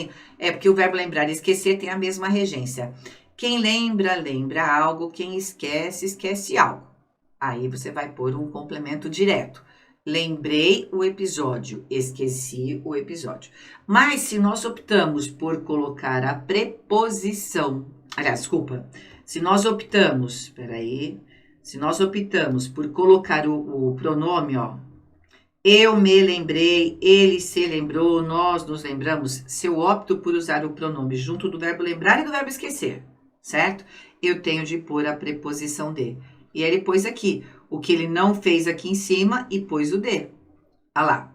Porque o verbo lembrar e esquecer tem a mesma regência. Quem lembra, lembra algo. Quem esquece, esquece algo. Aí você vai pôr um complemento direto. Lembrei o episódio, esqueci o episódio. Mas se nós optamos por colocar a preposição, aliás, desculpa, se nós optamos por colocar o pronome, ó, eu me lembrei, ele se lembrou, nós nos lembramos, se eu opto por usar o pronome junto do verbo lembrar e do verbo esquecer, certo? Eu tenho de pôr a preposição de. E aí ele pôs aqui, o que ele não fez aqui em cima e pôs o de. Olha lá.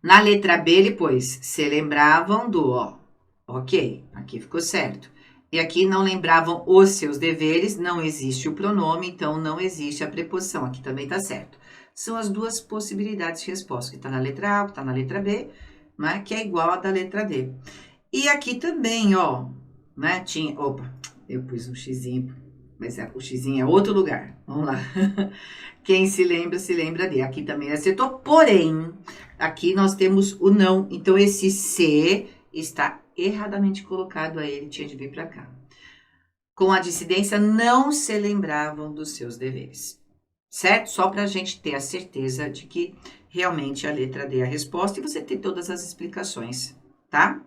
Na letra B ele pôs, se lembravam do, ó. Ok, aqui ficou certo. E aqui não lembravam os seus deveres, não existe o pronome, então não existe a preposição. Aqui também tá certo. São as duas possibilidades de resposta, que tá na letra A, que tá na letra B, né? Que é igual a da letra D. E aqui também, ó, né? Tinha, opa, eu pus um xizinho, mas o xizinho é outro lugar. Vamos lá. Quem se lembra de. Aqui também acertou, porém, aqui nós temos o não. Então, esse C está erradamente colocado aí, ele tinha de vir para cá. Com a dissidência, não se lembravam dos seus deveres. Certo? Só para a gente ter a certeza de que realmente a letra D é a resposta e você tem todas as explicações, tá?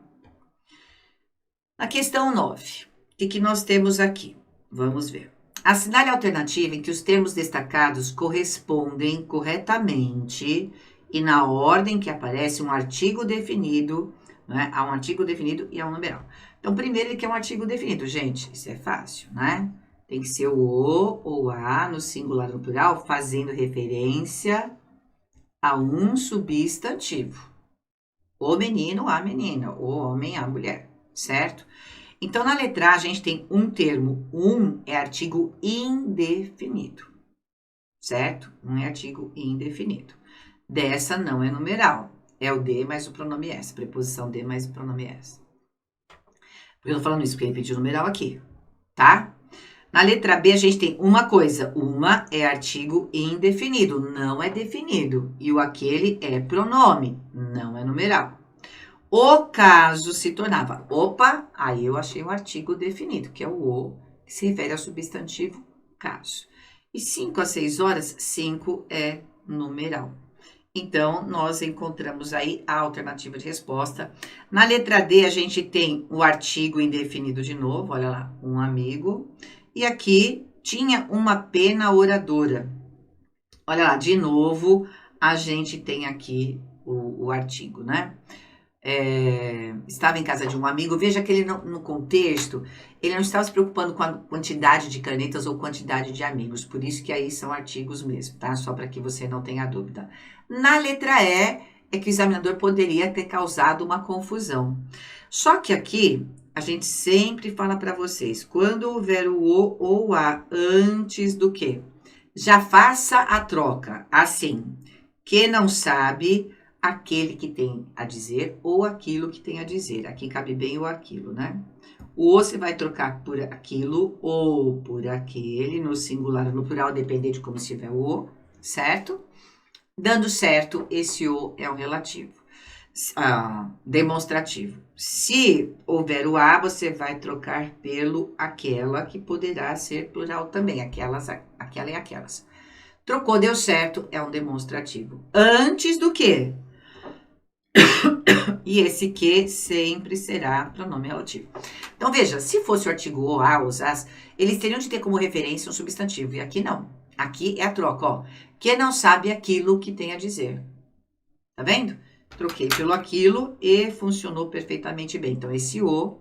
Na questão 9, o que nós temos aqui? Vamos ver. Assinale a alternativa em que os termos destacados correspondem corretamente e na ordem que aparece um artigo definido, né? Há um artigo definido e há um numeral. Então, primeiro ele quer um artigo definido. Gente, isso é fácil, né? Tem que ser o ou a no singular ou no plural, fazendo referência a um substantivo. O menino, a menina, o homem, a mulher, certo? Então, na letra A, a gente tem um termo. Um é artigo indefinido, certo? Um é artigo indefinido. Dessa não é numeral. É o D mais o pronome S. Preposição D mais o pronome S. Por que eu tô falando isso? Porque ele pediu numeral aqui, tá? Na letra B, a gente tem uma coisa. Uma é artigo indefinido, não é definido. E o aquele é pronome, não é numeral. O caso se tornava, opa, aí eu achei um artigo definido, que é o, que se refere ao substantivo caso. E 5 a 6 horas, 5 é numeral. Então, nós encontramos aí a alternativa de resposta. Na letra D, a gente tem o artigo indefinido de novo, olha lá, um amigo. E aqui tinha uma pena oradora. Olha lá, de novo, a gente tem aqui o artigo, né? Estava em casa de um amigo, veja que ele no contexto, ele não estava se preocupando com a quantidade de canetas ou quantidade de amigos, por isso que aí são artigos mesmo, tá? Só para que você não tenha dúvida. Na letra E, é que o examinador poderia ter causado uma confusão. Só que aqui, a gente sempre fala para vocês, quando houver o ou a antes do que, já faça a troca, assim, que não sabe aquele que tem a dizer ou aquilo que tem a dizer. Aqui cabe bem o aquilo, né? O você vai trocar por aquilo ou por aquele, no singular ou no plural, depende de como estiver o o, certo? Dando certo, esse o é um relativo, demonstrativo. Se houver o a, você vai trocar pelo aquela, que poderá ser plural também, aquela e aquelas. Trocou, deu certo, é um demonstrativo. Antes do que? E esse que sempre será pronome relativo. Então, veja, se fosse o artigo o, a, os, as, eles teriam de ter como referência um substantivo. E aqui não. Aqui é a troca, ó. Que não sabe aquilo que tem a dizer. Tá vendo? Troquei pelo aquilo e funcionou perfeitamente bem. Então, esse o,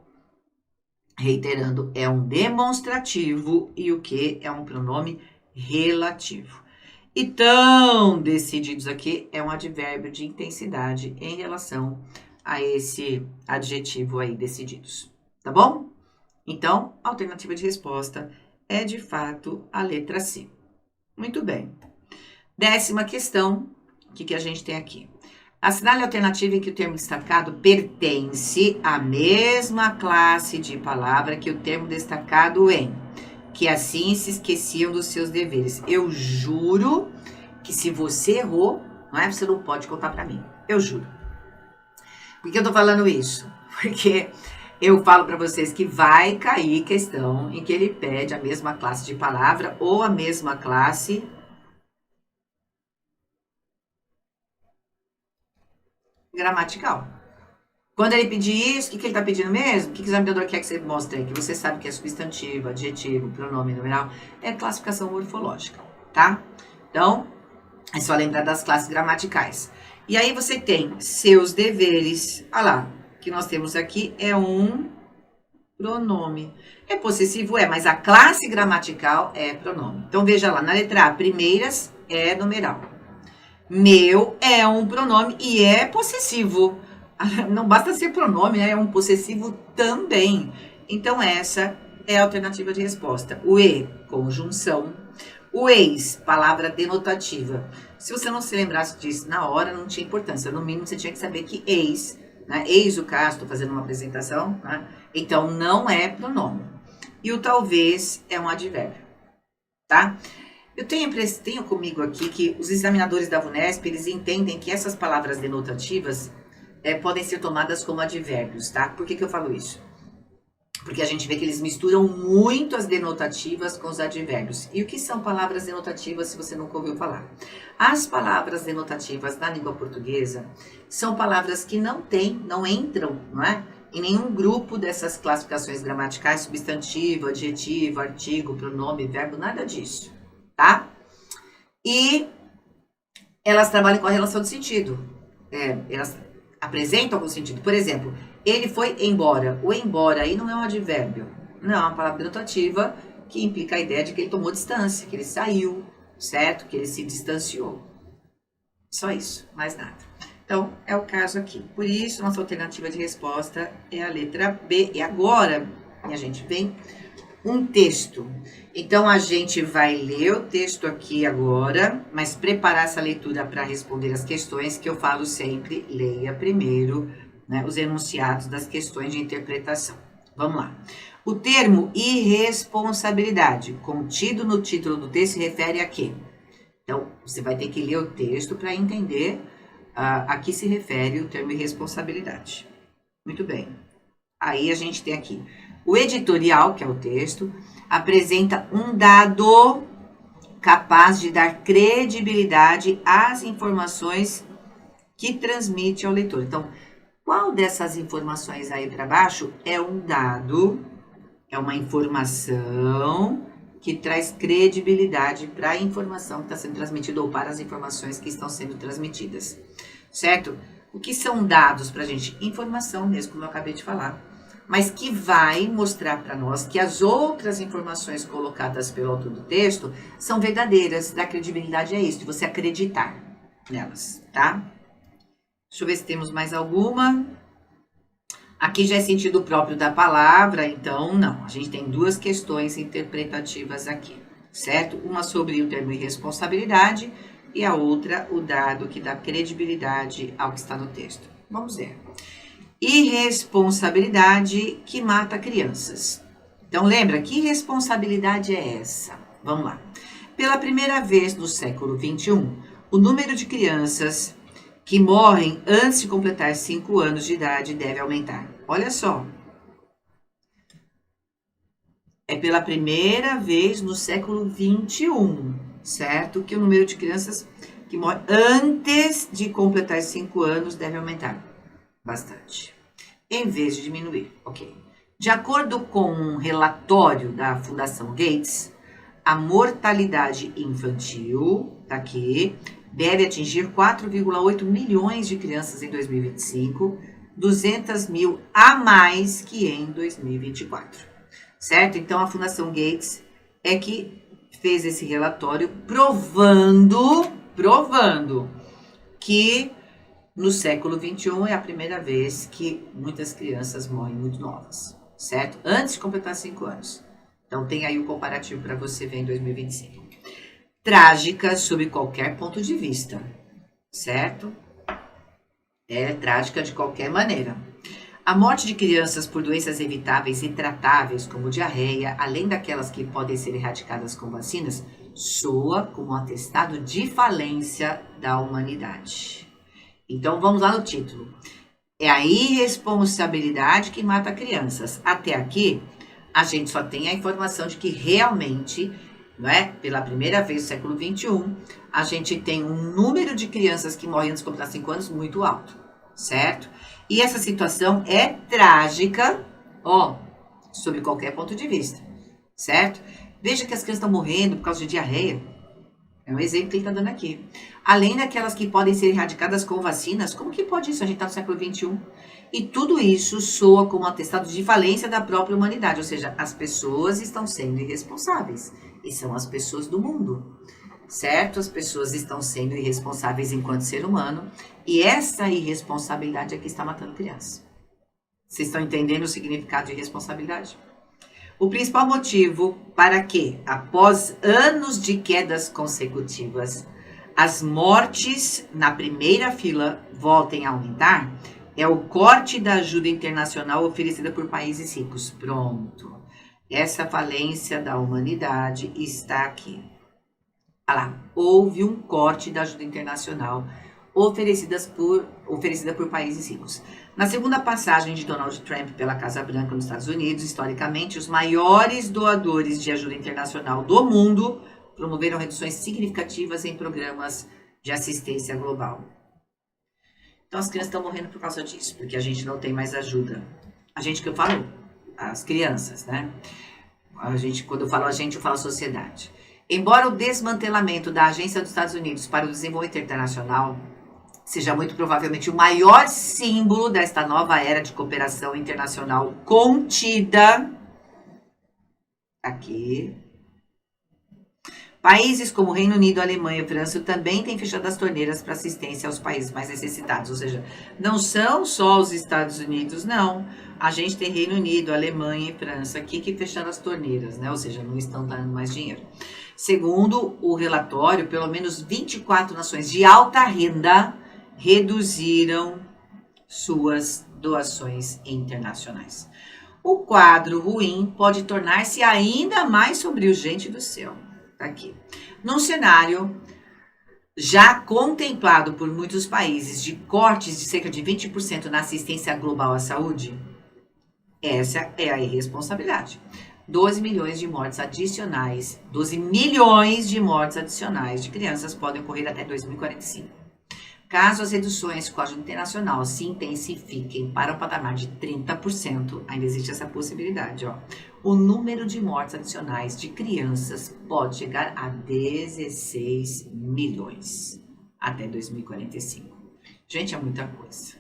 reiterando, é um demonstrativo e o que é um pronome relativo. E tão decididos aqui é um advérbio de intensidade em relação a esse adjetivo aí, decididos. Tá bom? Então, a alternativa de resposta é, de fato, a letra C. Muito bem. 10ª questão, o que a gente tem aqui? Assinale a alternativa em que o termo destacado pertence à mesma classe de palavra que o termo destacado em, que assim se esqueciam dos seus deveres. Eu juro que se você errou, não é? Você não pode contar pra mim. Eu juro. Por que eu tô falando isso? Porque eu falo pra vocês que vai cair questão em que ele pede a mesma classe de palavra ou a mesma classe gramatical. Quando ele pedir isso, o que ele tá pedindo mesmo? O que o examinador quer que você mostre aí? Que você sabe que é substantivo, adjetivo, pronome, numeral. É classificação morfológica, tá? Então, é só lembrar das classes gramaticais. E aí você tem seus deveres. Olha lá, o que nós temos aqui é um pronome. É possessivo? É, mas a classe gramatical é pronome. Então, veja lá, na letra A, primeiras é numeral. Meu é um pronome e é possessivo. Não basta ser pronome, é um possessivo também. Então, essa é a alternativa de resposta. O e, conjunção. O eis, palavra denotativa. Se você não se lembrasse disso na hora, não tinha importância. No mínimo, você tinha que saber que eis, né? Eis o caso, estou fazendo uma apresentação, né? Então, não é pronome. E o talvez é um advérbio, tá? Eu tenho comigo aqui que os examinadores da VUNESP, eles entendem que essas palavras denotativas podem ser tomadas como advérbios, tá? Por que eu falo isso? Porque a gente vê que eles misturam muito as denotativas com os advérbios. E o que são palavras denotativas, se você nunca ouviu falar? As palavras denotativas na língua portuguesa são palavras que não entram, não é? Em nenhum grupo dessas classificações gramaticais, substantivo, adjetivo, artigo, pronome, verbo, nada disso, tá? E elas trabalham com a relação de sentido. Elas apresentam algum sentido. Por exemplo, ele foi embora. O embora aí não é um advérbio. Não, é uma palavra denotativa que implica a ideia de que ele tomou distância, que ele saiu, certo? Que ele se distanciou. Só isso, mais nada. Então, é o caso aqui. Por isso, nossa alternativa de resposta é a letra B. E agora, a gente vem um texto. Então, a gente vai ler o texto aqui agora, mas preparar essa leitura para responder as questões que eu falo sempre. Leia primeiro, né, os enunciados das questões de interpretação. Vamos lá. O termo irresponsabilidade, contido no título do texto, se refere a quê? Então, você vai ter que ler o texto para entender a que se refere o termo irresponsabilidade. Muito bem. Aí a gente tem aqui o editorial, que é o texto, apresenta um dado capaz de dar credibilidade às informações que transmite ao leitor. Então, qual dessas informações aí para baixo é um dado, é uma informação que traz credibilidade para a informação que está sendo transmitida ou para as informações que estão sendo transmitidas, certo? O que são dados para a gente? Informação mesmo, como eu acabei de falar, mas que vai mostrar para nós que as outras informações colocadas pelo autor do texto são verdadeiras. Da credibilidade é isso, de você acreditar nelas, tá? Deixa eu ver se temos mais alguma. Aqui já é sentido próprio da palavra, então não. A gente tem duas questões interpretativas aqui, certo? Uma sobre o termo irresponsabilidade e a outra o dado que dá credibilidade ao que está no texto. Vamos ver. Irresponsabilidade que mata crianças. Então lembra, que irresponsabilidade é essa? Vamos lá. Pela primeira vez no século XXI, o número de crianças que morrem antes de completar 5 anos de idade deve aumentar. Olha só. É pela primeira vez no século XXI, certo? Que o número de crianças que morrem antes de completar 5 anos deve aumentar bastante, em vez de diminuir, ok? De acordo com um relatório da Fundação Gates, a mortalidade infantil, tá aqui, deve atingir 4,8 milhões de crianças em 2025, 200 mil a mais que em 2024, certo? Então, a Fundação Gates é que fez esse relatório provando que no século XXI é a primeira vez que muitas crianças morrem muito novas, certo? Antes de completar 5 anos. Então, tem aí o comparativo para você ver em 2025. Trágica sob qualquer ponto de vista, certo? É trágica de qualquer maneira. A morte de crianças por doenças evitáveis e tratáveis, como diarreia, além daquelas que podem ser erradicadas com vacinas, soa como um atestado de falência da humanidade. Então, vamos lá no título. É a irresponsabilidade que mata crianças. Até aqui, a gente só tem a informação de que realmente, não é? Pela primeira vez no século XXI, a gente tem um número de crianças que morrem antes de completar 5 anos muito alto, certo? E essa situação é trágica, sob qualquer ponto de vista, certo? Veja que as crianças estão morrendo por causa de diarreia. É um exemplo que ele está dando aqui. Além daquelas que podem ser erradicadas com vacinas, como que pode isso? A gente está no século XXI. E tudo isso soa como um atestado de falência da própria humanidade. Ou seja, as pessoas estão sendo irresponsáveis. E são as pessoas do mundo, certo? As pessoas estão sendo irresponsáveis enquanto ser humano. E essa irresponsabilidade é que está matando crianças. Vocês estão entendendo o significado de irresponsabilidade? O principal motivo para que, após anos de quedas consecutivas, as mortes na primeira fila voltem a aumentar é o corte da ajuda internacional oferecida por países ricos. Pronto. Essa falência da humanidade está aqui. Olha lá, houve um corte da ajuda internacional oferecida por países ricos. Na segunda passagem de Donald Trump pela Casa Branca nos Estados Unidos, historicamente, os maiores doadores de ajuda internacional do mundo promoveram reduções significativas em programas de assistência global. Então as crianças estão morrendo por causa disso, porque a gente não tem mais ajuda. A gente que eu falo, as crianças, né? Quando eu falo a gente, eu falo a sociedade. Embora o desmantelamento da Agência dos Estados Unidos para o Desenvolvimento Internacional seja muito provavelmente o maior símbolo desta nova era de cooperação internacional contida aqui, países como Reino Unido, Alemanha e França também têm fechado as torneiras para assistência aos países mais necessitados. Ou seja, não são só os Estados Unidos, não. A gente tem Reino Unido, Alemanha e França aqui que fecharam as torneiras, né? Ou seja, não estão dando mais dinheiro. Segundo o relatório, pelo menos 24 nações de alta renda reduziram suas doações internacionais. O quadro ruim pode tornar-se ainda mais sombrio, gente do céu. Tá aqui. Num cenário já contemplado por muitos países de cortes de cerca de 20% na assistência global à saúde, essa é a irresponsabilidade. 12 milhões de mortes adicionais de crianças podem ocorrer até 2045. Caso as reduções com a ajuda internacional se intensifiquem para o patamar de 30%, ainda existe essa possibilidade, ó. O número de mortes adicionais de crianças pode chegar a 16 milhões até 2045. Gente, é muita coisa.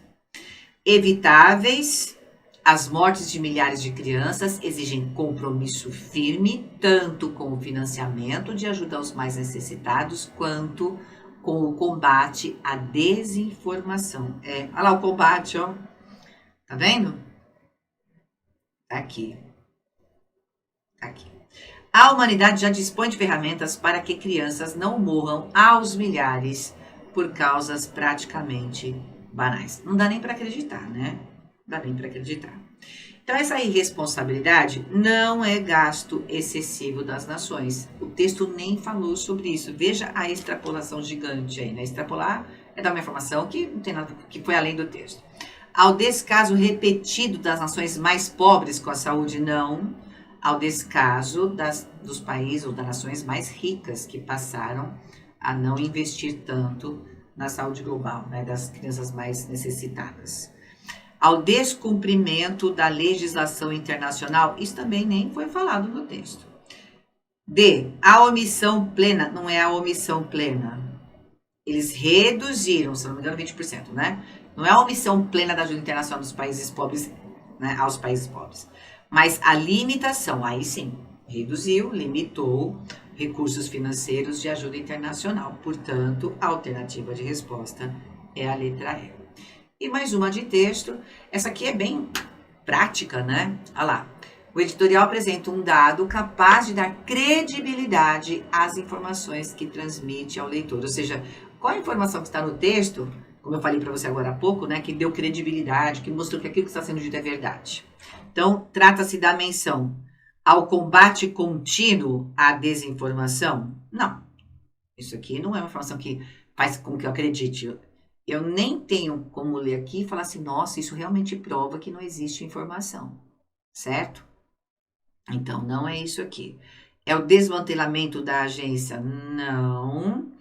Evitáveis, as mortes de milhares de crianças exigem compromisso firme, tanto com o financiamento de ajuda aos mais necessitados, quanto com o combate à desinformação. Olha lá o combate, ó. Tá vendo? Tá aqui. Tá aqui. A humanidade já dispõe de ferramentas para que crianças não morram aos milhares por causas praticamente banais. Não dá nem para acreditar, né? Não dá nem para acreditar. Então, essa irresponsabilidade não é gasto excessivo das nações. O texto nem falou sobre isso. Veja a extrapolação gigante aí, né? Extrapolar é dar uma informação que não tem nada, que foi além do texto. Ao descaso repetido das nações mais pobres com a saúde, não. Ao descaso dos países ou das nações mais ricas que passaram a não investir tanto na saúde global, né? Das crianças mais necessitadas. Ao descumprimento da legislação internacional, isso também nem foi falado no texto. A omissão plena, não é a omissão plena. Eles reduziram, se não me engano, 20%, né? Não é a omissão plena da ajuda internacional dos países pobres, né, aos países pobres. Mas a limitação, aí sim, reduziu, limitou recursos financeiros de ajuda internacional. Portanto, a alternativa de resposta é a letra E. E mais uma de texto, essa aqui é bem prática, né? Olha lá. O editorial apresenta um dado capaz de dar credibilidade às informações que transmite ao leitor. Ou seja, qual a informação que está no texto, como eu falei para você agora há pouco, né? Que deu credibilidade, que mostrou que aquilo que está sendo dito é verdade. Então, trata-se da menção ao combate contínuo à desinformação? Não. Isso aqui não é uma informação que faz com que eu acredite. Eu nem tenho como ler aqui e falar assim, nossa, isso realmente prova que não existe informação, certo? Então, não é isso aqui. É o desmantelamento da agência? Não.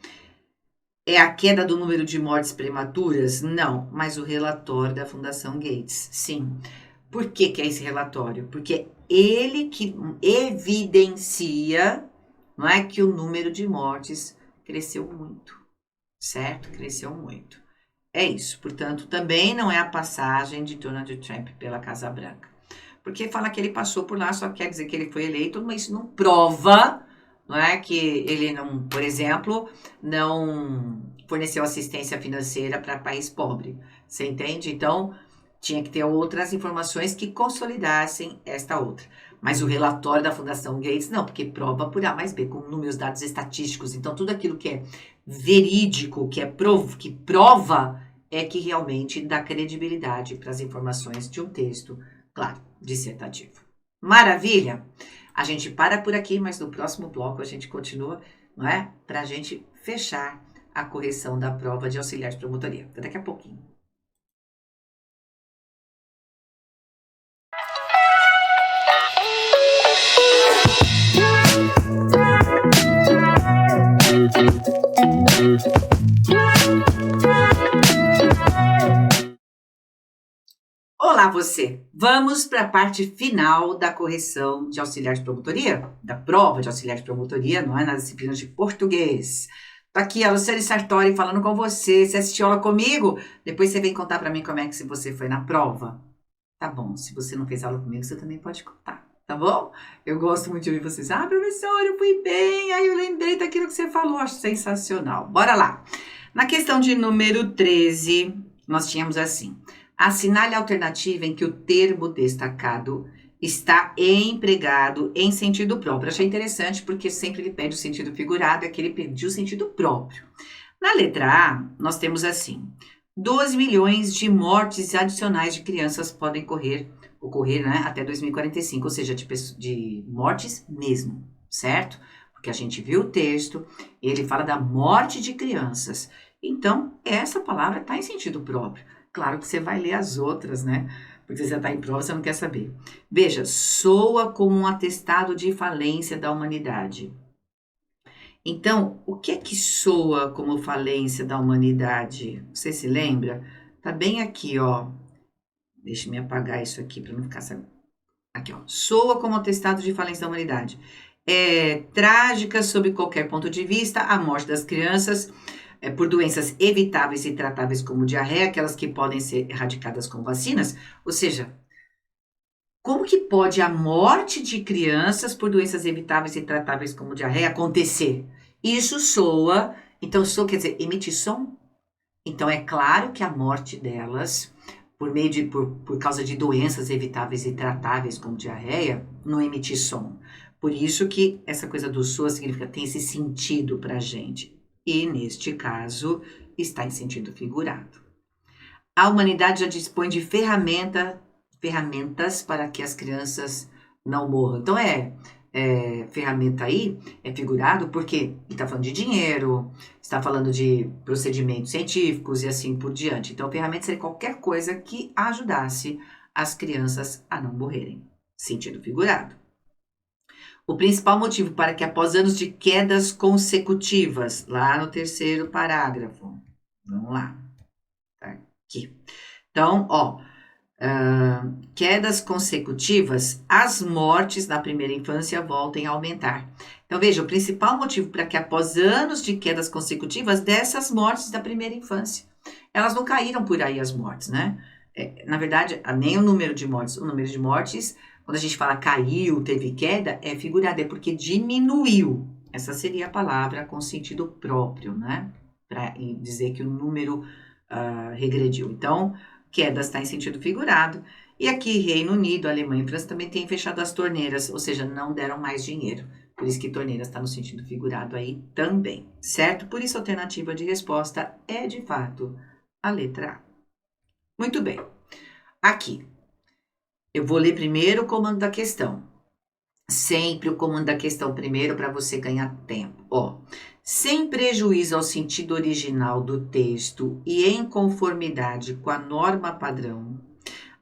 É a queda do número de mortes prematuras? Não. Mas o relatório da Fundação Gates, sim. Por que é esse relatório? Porque ele que evidencia, não é, que o número de mortes cresceu muito, certo? Cresceu muito. É isso, portanto, também não é a passagem de Donald Trump pela Casa Branca. Porque fala que ele passou por lá, só quer dizer que ele foi eleito, mas isso não prova, não é, que ele não, por exemplo, não forneceu assistência financeira para país pobre. Você entende? Então, tinha que ter outras informações que consolidassem esta outra. Mas o relatório da Fundação Gates, não, porque prova por A mais B, com números, dados estatísticos. Então, tudo aquilo que é verídico, que prova, é que realmente dá credibilidade para as informações de um texto, claro, dissertativo. Maravilha? A gente para por aqui, mas no próximo bloco a gente continua, não é? Para a gente fechar a correção da prova de auxiliar de promotoria. Até daqui a pouquinho. Olá, você! Vamos para a parte final da correção de auxiliar de promotoria, da prova de auxiliar de promotoria, não é? Nas disciplinas de português. Tô aqui, a Luciane Sartori, falando com você. Você assistiu aula comigo? Depois você vem contar para mim como é que você foi na prova. Tá bom, se você não fez aula comigo, você também pode contar, tá bom? Eu gosto muito de ouvir vocês. Ah, professora, eu fui bem, aí eu lembrei daquilo que você falou, acho sensacional. Bora lá! Na questão de número 13, nós tínhamos assim: assinale a alternativa em que o termo destacado está empregado em sentido próprio. Achei interessante porque sempre ele pede o sentido figurado, é que ele pediu o sentido próprio. Na letra A, nós temos assim: 12 milhões de mortes adicionais de crianças podem ocorrer, né, até 2045, ou seja, de mortes mesmo, certo? Porque a gente viu o texto, ele fala da morte de crianças. Então, essa palavra está em sentido próprio. Claro que você vai ler as outras, né? Porque você está em prova, você não quer saber. Veja, soa como um atestado de falência da humanidade. Então, o que é que soa como falência da humanidade? Você se lembra? Tá bem aqui, ó. Deixa eu apagar isso aqui para não ficar sabendo. Aqui, ó. Soa como atestado de falência da humanidade. É trágica sob qualquer ponto de vista a morte das crianças por doenças evitáveis e tratáveis como diarreia, aquelas que podem ser erradicadas com vacinas. Ou seja, como que pode a morte de crianças por doenças evitáveis e tratáveis como diarreia acontecer? Isso soa, então soa quer dizer emitir som. Então é claro que a morte delas, por causa de doenças evitáveis e tratáveis como diarreia, não emitir som. Por isso que essa coisa do soa significa tem esse sentido pra gente. E neste caso está em sentido figurado. A humanidade já dispõe de ferramentas para que as crianças não morram. Então ferramenta aí é figurado porque está falando de dinheiro, está falando de procedimentos científicos e assim por diante. Então, ferramenta seria qualquer coisa que ajudasse as crianças a não morrerem. Sentido figurado. O principal motivo para que após anos de quedas consecutivas, lá no terceiro parágrafo, vamos lá, tá aqui. Então, ó, quedas consecutivas, as mortes na primeira infância voltem a aumentar. Então, veja, o principal motivo para que após anos de quedas consecutivas dessas mortes da primeira infância, elas não caíram por aí as mortes, né? Na verdade, nem o número de mortes, quando a gente fala caiu, teve queda, é figurado, é porque diminuiu. Essa seria a palavra com sentido próprio, né? Para dizer que o número regrediu. Então, quedas está em sentido figurado. E aqui, Reino Unido, Alemanha e França também têm fechado as torneiras, ou seja, não deram mais dinheiro. Por isso que torneiras está no sentido figurado aí também, certo? Por isso a alternativa de resposta é, de fato, a letra A. Muito bem. Aqui, eu vou ler primeiro o comando da questão. Sempre o comando da questão primeiro para você ganhar tempo. Ó, sem prejuízo ao sentido original do texto e em conformidade com a norma padrão,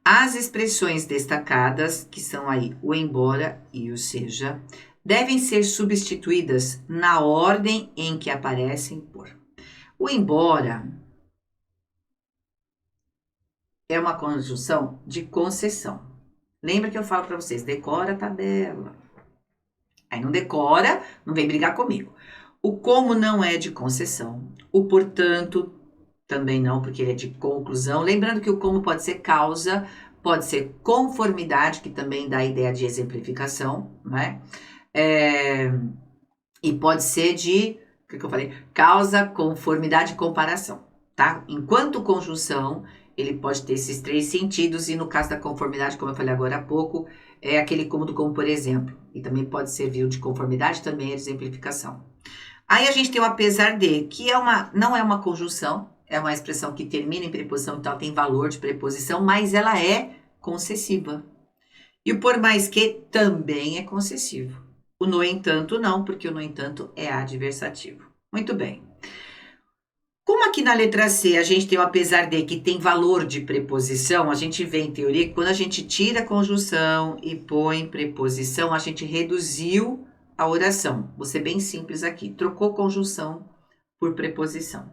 as expressões destacadas, que são aí o embora e o seja, devem ser substituídas na ordem em que aparecem por. O embora é uma conjunção de concessão. Lembra que eu falo para vocês, decora a tabela. Aí não decora, não vem brigar comigo. O como não é de concessão. O portanto também não, porque ele é de conclusão. Lembrando que o como pode ser causa, pode ser conformidade, que também dá a ideia de exemplificação, né? E pode ser de, o que eu falei? Causa, conformidade e comparação, tá? Enquanto conjunção, ele pode ter esses três sentidos, e no caso da conformidade, como eu falei agora há pouco, é aquele cômodo como por exemplo, e também pode servir o de conformidade, também é de exemplificação. Aí a gente tem o apesar de, que não é uma conjunção, é uma expressão que termina em preposição, então ela tem valor de preposição, mas ela é concessiva. E o por mais que também é concessivo. O no entanto não, porque o no entanto é adversativo. Muito bem. aqui na letra C a gente tem o apesar de, que tem valor de preposição, a gente vê em teoria que quando a gente tira a conjunção e põe preposição, a gente reduziu a oração. Vou ser bem simples aqui. Trocou conjunção por preposição.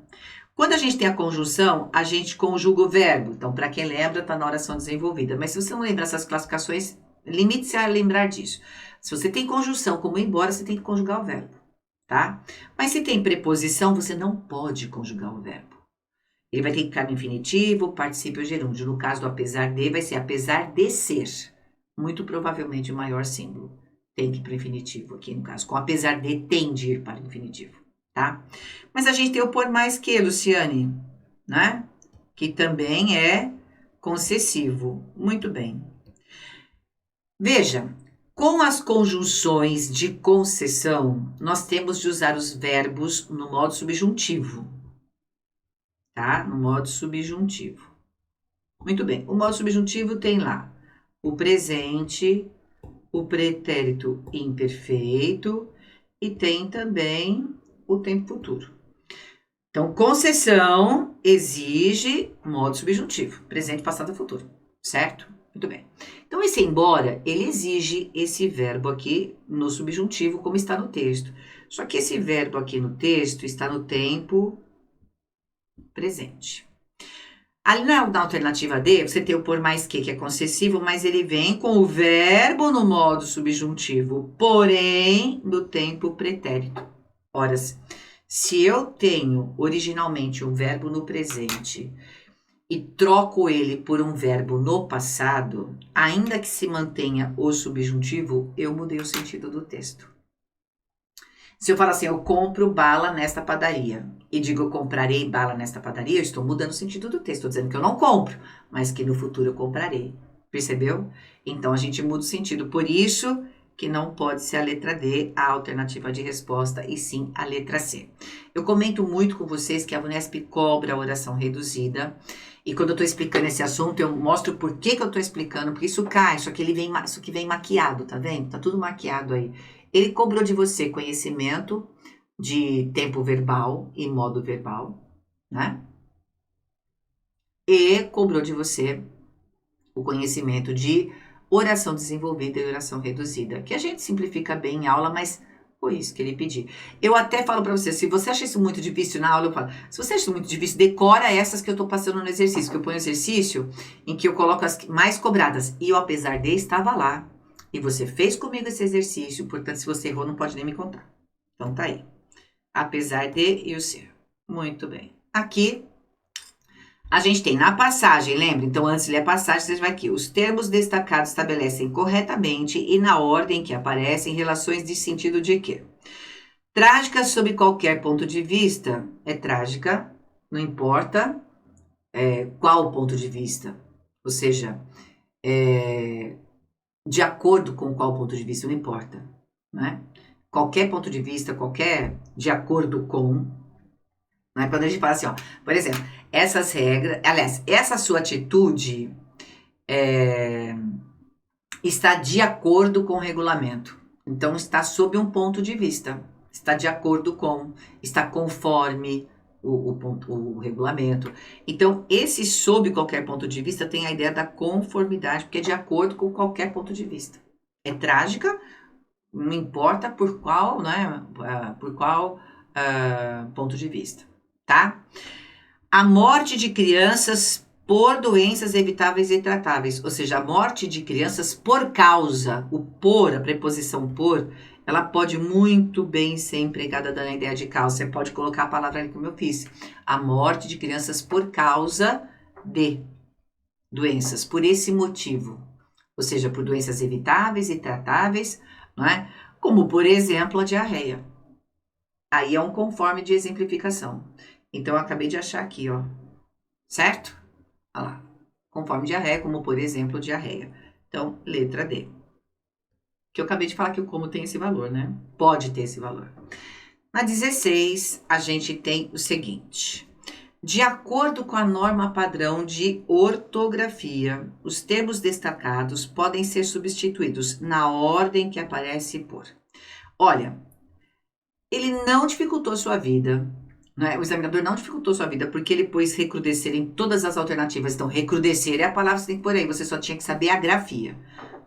Quando a gente tem a conjunção, a gente conjuga o verbo. Então, para quem lembra, está na oração desenvolvida. Mas se você não lembrar essas classificações, limite-se a lembrar disso. Se você tem conjunção como embora, você tem que conjugar o verbo, tá? Mas se tem preposição, você não pode conjugar o verbo. Ele vai ter que ficar no infinitivo, particípio ou gerúndio. No caso do apesar de, vai ser apesar de ser. Muito provavelmente o maior símbolo. Tem que ir para o infinitivo aqui, no caso. Com apesar de, tem de ir para o infinitivo, tá? Mas a gente tem o por mais que, Luciane, né? Que também é concessivo. Muito bem. Veja, com as conjunções de concessão, nós temos de usar os verbos no modo subjuntivo, tá? No modo subjuntivo. Muito bem, o modo subjuntivo tem lá o presente, o pretérito imperfeito e tem também o tempo futuro. Então, concessão exige modo subjuntivo, presente, passado e futuro, certo? Muito bem. Então, esse embora, ele exige esse verbo aqui no subjuntivo, como está no texto. Só que esse verbo aqui no texto está no tempo presente. Ali na alternativa D, você tem o por mais que é concessivo, mas ele vem com o verbo no modo subjuntivo, porém no tempo pretérito. Ora, se eu tenho originalmente um verbo no presente e troco ele por um verbo no passado, ainda que se mantenha o subjuntivo, eu mudei o sentido do texto. Se eu falar assim, eu compro bala nesta padaria, e digo eu comprarei bala nesta padaria, eu estou mudando o sentido do texto. Estou dizendo que eu não compro, mas que no futuro eu comprarei. Percebeu? Então, a gente muda o sentido. Por isso que não pode ser a letra D a alternativa de resposta, e sim a letra C. Eu comento muito com vocês que a Vunesp cobra a oração reduzida. E quando eu estou explicando esse assunto, eu mostro por que eu estou explicando, porque isso cai, isso aqui vem maquiado, tá vendo? Tá tudo maquiado aí. Ele cobrou de você conhecimento de tempo verbal e modo verbal, né? E cobrou de você o conhecimento de oração desenvolvida e oração reduzida, que a gente simplifica bem em aula, mas foi isso que ele pediu. Eu até falo para você, se você acha isso muito difícil na aula, eu falo, se você acha isso muito difícil, decora essas que eu tô passando no exercício, que eu ponho exercício em que eu coloco as mais cobradas. E eu, apesar de, estava lá. E você fez comigo esse exercício, portanto, se você errou, não pode nem me contar. Então, tá aí. Apesar de e o ser. Muito bem. Aqui, a gente tem na passagem, lembra? Então, antes de ler a passagem, você vai aqui. Os termos destacados estabelecem corretamente e na ordem que aparecem relações de sentido de quê? Trágica sob qualquer ponto de vista. É trágica, não importa qual ponto de vista. Ou seja, de acordo com qual ponto de vista, não importa, né? Qualquer ponto de vista, de acordo com, né? Quando a gente fala assim, ó, por exemplo, essas regras, aliás, essa sua atitude está de acordo com o regulamento. Então, está sob um ponto de vista, está de acordo com, está conforme o regulamento. Então, esse sob qualquer ponto de vista tem a ideia da conformidade, porque é de acordo com qualquer ponto de vista. É trágica, não importa por qual, né, ponto de vista, tá? A morte de crianças por doenças evitáveis e tratáveis, ou seja, a morte de crianças por causa, o por, a preposição por, ela pode muito bem ser empregada dando a ideia de causa. Você pode colocar a palavra ali como eu fiz. A morte de crianças por causa de doenças, por esse motivo. Ou seja, por doenças evitáveis e tratáveis, não é? Como, por exemplo, a diarreia. Aí é um conforme de exemplificação. Então, eu acabei de achar aqui, ó. Certo? Olha lá. Conforme diarreia, como, por exemplo, diarreia. Então, letra D. Que eu acabei de falar que o como tem esse valor, né? Pode ter esse valor. Na 16, a gente tem o seguinte. De acordo com a norma padrão de ortografia, os termos destacados podem ser substituídos na ordem que aparece por. Olha, ele não dificultou sua vida, né? O examinador não dificultou sua vida, porque ele pôs recrudescer em todas as alternativas. Então, recrudescer é a palavra que você tem que pôr aí, você só tinha que saber a grafia,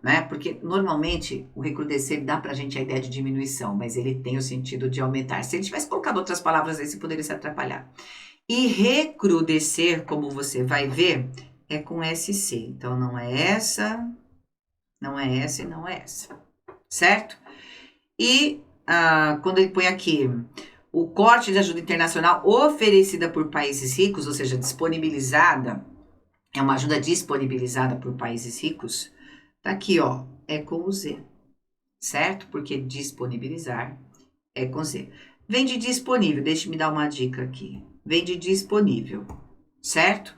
né? Porque, normalmente, o recrudescer dá pra gente a ideia de diminuição, mas ele tem o sentido de aumentar. Se ele tivesse colocado outras palavras aí, você poderia se atrapalhar. E recrudescer, como você vai ver, é com SC. Então, não é essa, não é essa e não é essa, certo? E quando ele põe aqui o corte de ajuda internacional oferecida por países ricos, ou seja, disponibilizada, é uma ajuda disponibilizada por países ricos, tá aqui, ó, é com o Z, certo? Porque disponibilizar é com Z. Vem de disponível, deixa-me dar uma dica aqui. Vem de disponível, certo?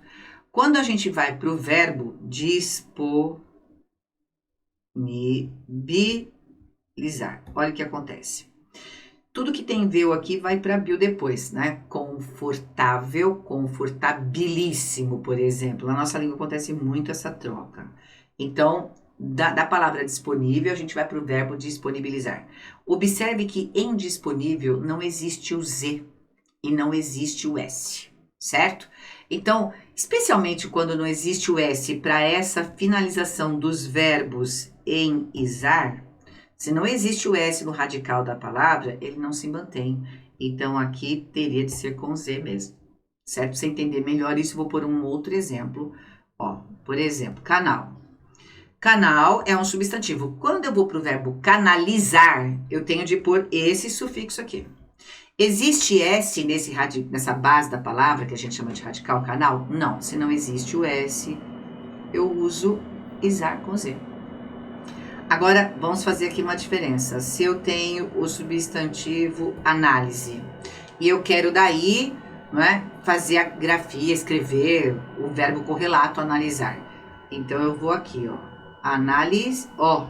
Quando a gente vai para o verbo disponibilizar, olha o que acontece. Tudo que tem veu aqui vai para bio depois, né? Confortável, confortabilíssimo, por exemplo. Na nossa língua acontece muito essa troca. Então, da palavra disponível, a gente vai para o verbo disponibilizar. Observe que em disponível não existe o Z e não existe o S, certo? Então, especialmente quando não existe o S para essa finalização dos verbos em isar, se não existe o S no radical da palavra, ele não se mantém. Então, aqui teria de ser com Z mesmo, certo? Para você entender melhor isso, vou pôr um outro exemplo. Ó, por exemplo, canal. Canal é um substantivo. Quando eu vou para o verbo canalizar, eu tenho de pôr esse sufixo aqui. Existe S nessa base da palavra, que a gente chama de radical canal? Não. Se não existe o S, eu uso isar com Z. Agora, vamos fazer aqui uma diferença. Se eu tenho o substantivo análise e eu quero daí, né, fazer a grafia, escrever o verbo correlato, analisar. Então, eu vou aqui, ó, análise, ó.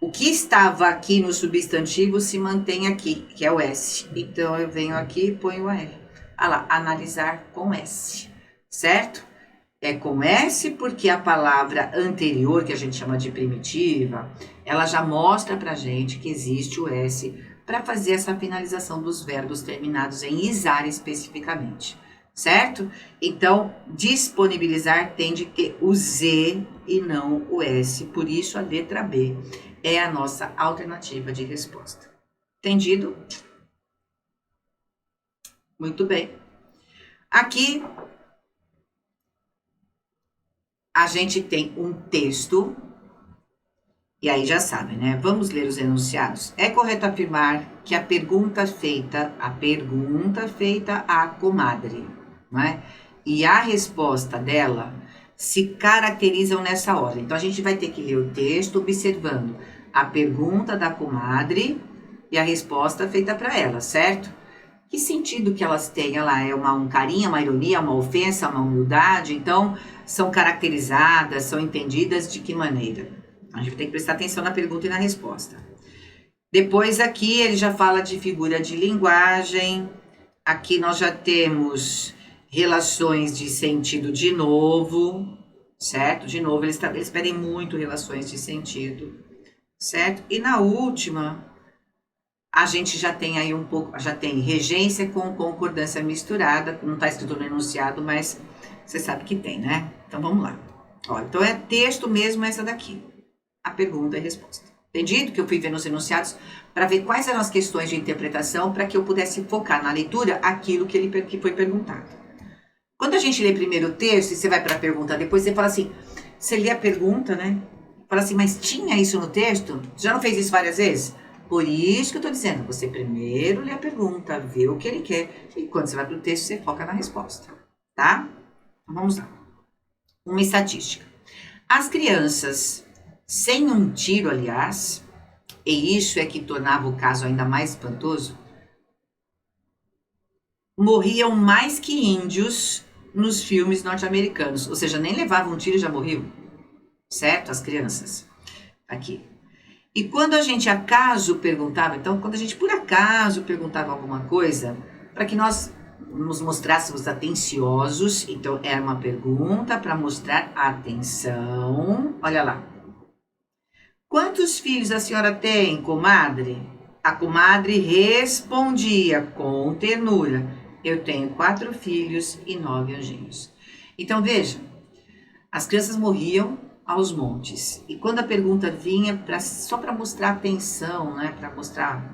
O que estava aqui no substantivo se mantém aqui, que é o S. Então, eu venho aqui e ponho a R. Olha lá, analisar com S, certo? É com S porque a palavra anterior, que a gente chama de primitiva, ela já mostra pra gente que existe o S para fazer essa finalização dos verbos terminados em isar especificamente, certo? Então, disponibilizar tem de ter o Z e não o S, por isso a letra B é a nossa alternativa de resposta. Entendido? Muito bem. Aqui a gente tem um texto, e aí já sabe, né? Vamos ler os enunciados. É correto afirmar que a pergunta feita à comadre, não é? E a resposta dela se caracterizam nessa ordem. Então, a gente vai ter que ler o texto observando a pergunta da comadre e a resposta feita para ela, certo? Que sentido que elas têm? Ela é um carinho, uma ironia, uma ofensa, uma humildade? Então, são caracterizadas, são entendidas de que maneira? A gente tem que prestar atenção na pergunta e na resposta. Depois aqui ele já fala de figura de linguagem. Aqui nós já temos relações de sentido de novo, certo? De novo, eles pedem muito relações de sentido, certo? E na última, a gente já tem aí um pouco, já tem regência com concordância misturada, não está escrito no enunciado, mas você sabe que tem, né? Então vamos lá. Ó, então é texto mesmo essa daqui. A pergunta e a resposta. Entendido? Que eu fui ver nos enunciados para ver quais eram as questões de interpretação para que eu pudesse focar na leitura aquilo que foi perguntado. Quando a gente lê primeiro o texto e você vai para a pergunta, depois você fala assim, você lê a pergunta, né? Fala assim, mas tinha isso no texto? Você já não fez isso várias vezes? Por isso que eu estou dizendo, você primeiro lê a pergunta, vê o que ele quer, e quando você vai para o texto, você foca na resposta, tá? Então, vamos lá. Uma estatística. As crianças, sem um tiro, aliás, e isso é que tornava o caso ainda mais espantoso, morriam mais que índios nos filmes norte-americanos, ou seja, nem levavam um tiro e já morriam, certo? As crianças, aqui. E quando a gente acaso perguntava, então, quando a gente por acaso perguntava alguma coisa, para que nós nos mostrássemos atenciosos, então era uma pergunta para mostrar atenção. Olha lá. Quantos filhos a senhora tem, comadre? A comadre respondia com ternura. Eu tenho 4 filhos e 9 anjinhos. Então, veja, as crianças morriam aos montes. E quando a pergunta vinha, só para mostrar atenção, né, para mostrar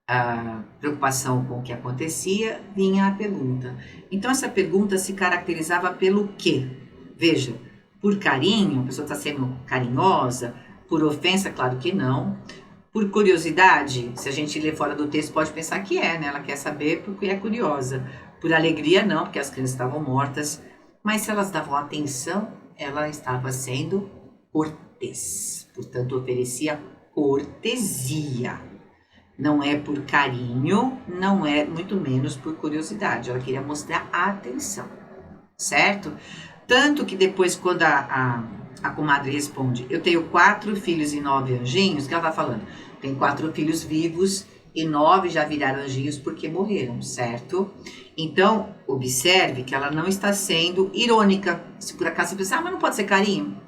a preocupação com o que acontecia, vinha a pergunta. Então, essa pergunta se caracterizava pelo quê? Veja, por carinho, a pessoa está sendo carinhosa, por ofensa, claro que não. Por curiosidade, se a gente ler fora do texto, pode pensar que é, né? Ela quer saber porque é curiosa. Por alegria, não, porque as crianças estavam mortas. Mas se elas davam atenção, ela estava sendo cortês. Portanto, oferecia cortesia. Não é por carinho, não é muito menos por curiosidade. Ela queria mostrar atenção, certo? Tanto que depois, quando a comadre responde, eu tenho 4 filhos e 9 anjinhos, o que ela tá falando? Tem 4 filhos vivos e 9 já viraram anjinhos porque morreram, certo? Então, observe que ela não está sendo irônica. Se por acaso você pensa, mas não pode ser carinho.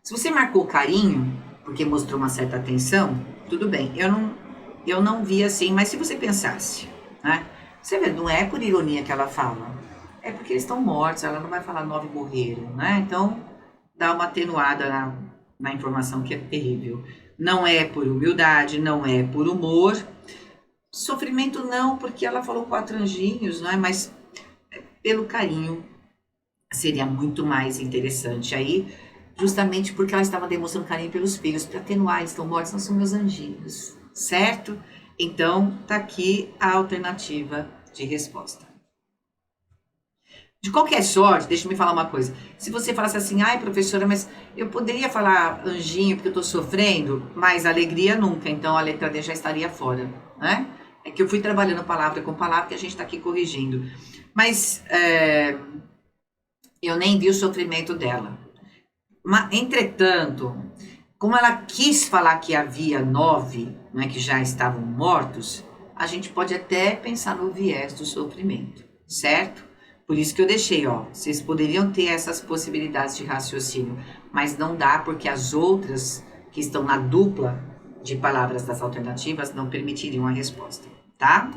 Se você marcou carinho, porque mostrou uma certa atenção, tudo bem. Eu não vi assim, mas se você pensasse, né? Você vê, não é por ironia que ela fala. É porque eles estão mortos, ela não vai falar 9 morreram, né? Então, dá uma atenuada na informação que é terrível. Não é por humildade, não é por humor. Sofrimento não, porque ela falou 4 anjinhos, não é? Mas pelo carinho seria muito mais interessante aí, justamente porque ela estava demonstrando carinho pelos filhos, para atenuar, eles estão mortos, não são meus anjinhos, certo? Então, tá aqui a alternativa de resposta. De qualquer sorte, deixa eu me falar uma coisa. Se você falasse assim, ai professora, mas eu poderia falar anjinho porque eu tô sofrendo, mas alegria nunca, então a letra D já estaria fora, né? É que eu fui trabalhando palavra com palavra que a gente tá aqui corrigindo. Mas eu nem vi o sofrimento dela. Entretanto, como ela quis falar que havia 9, né, que já estavam mortos, a gente pode até pensar no viés do sofrimento, certo? Por isso que eu deixei, ó, vocês poderiam ter essas possibilidades de raciocínio, mas não dá porque as outras que estão na dupla de palavras das alternativas não permitiriam a resposta, tá?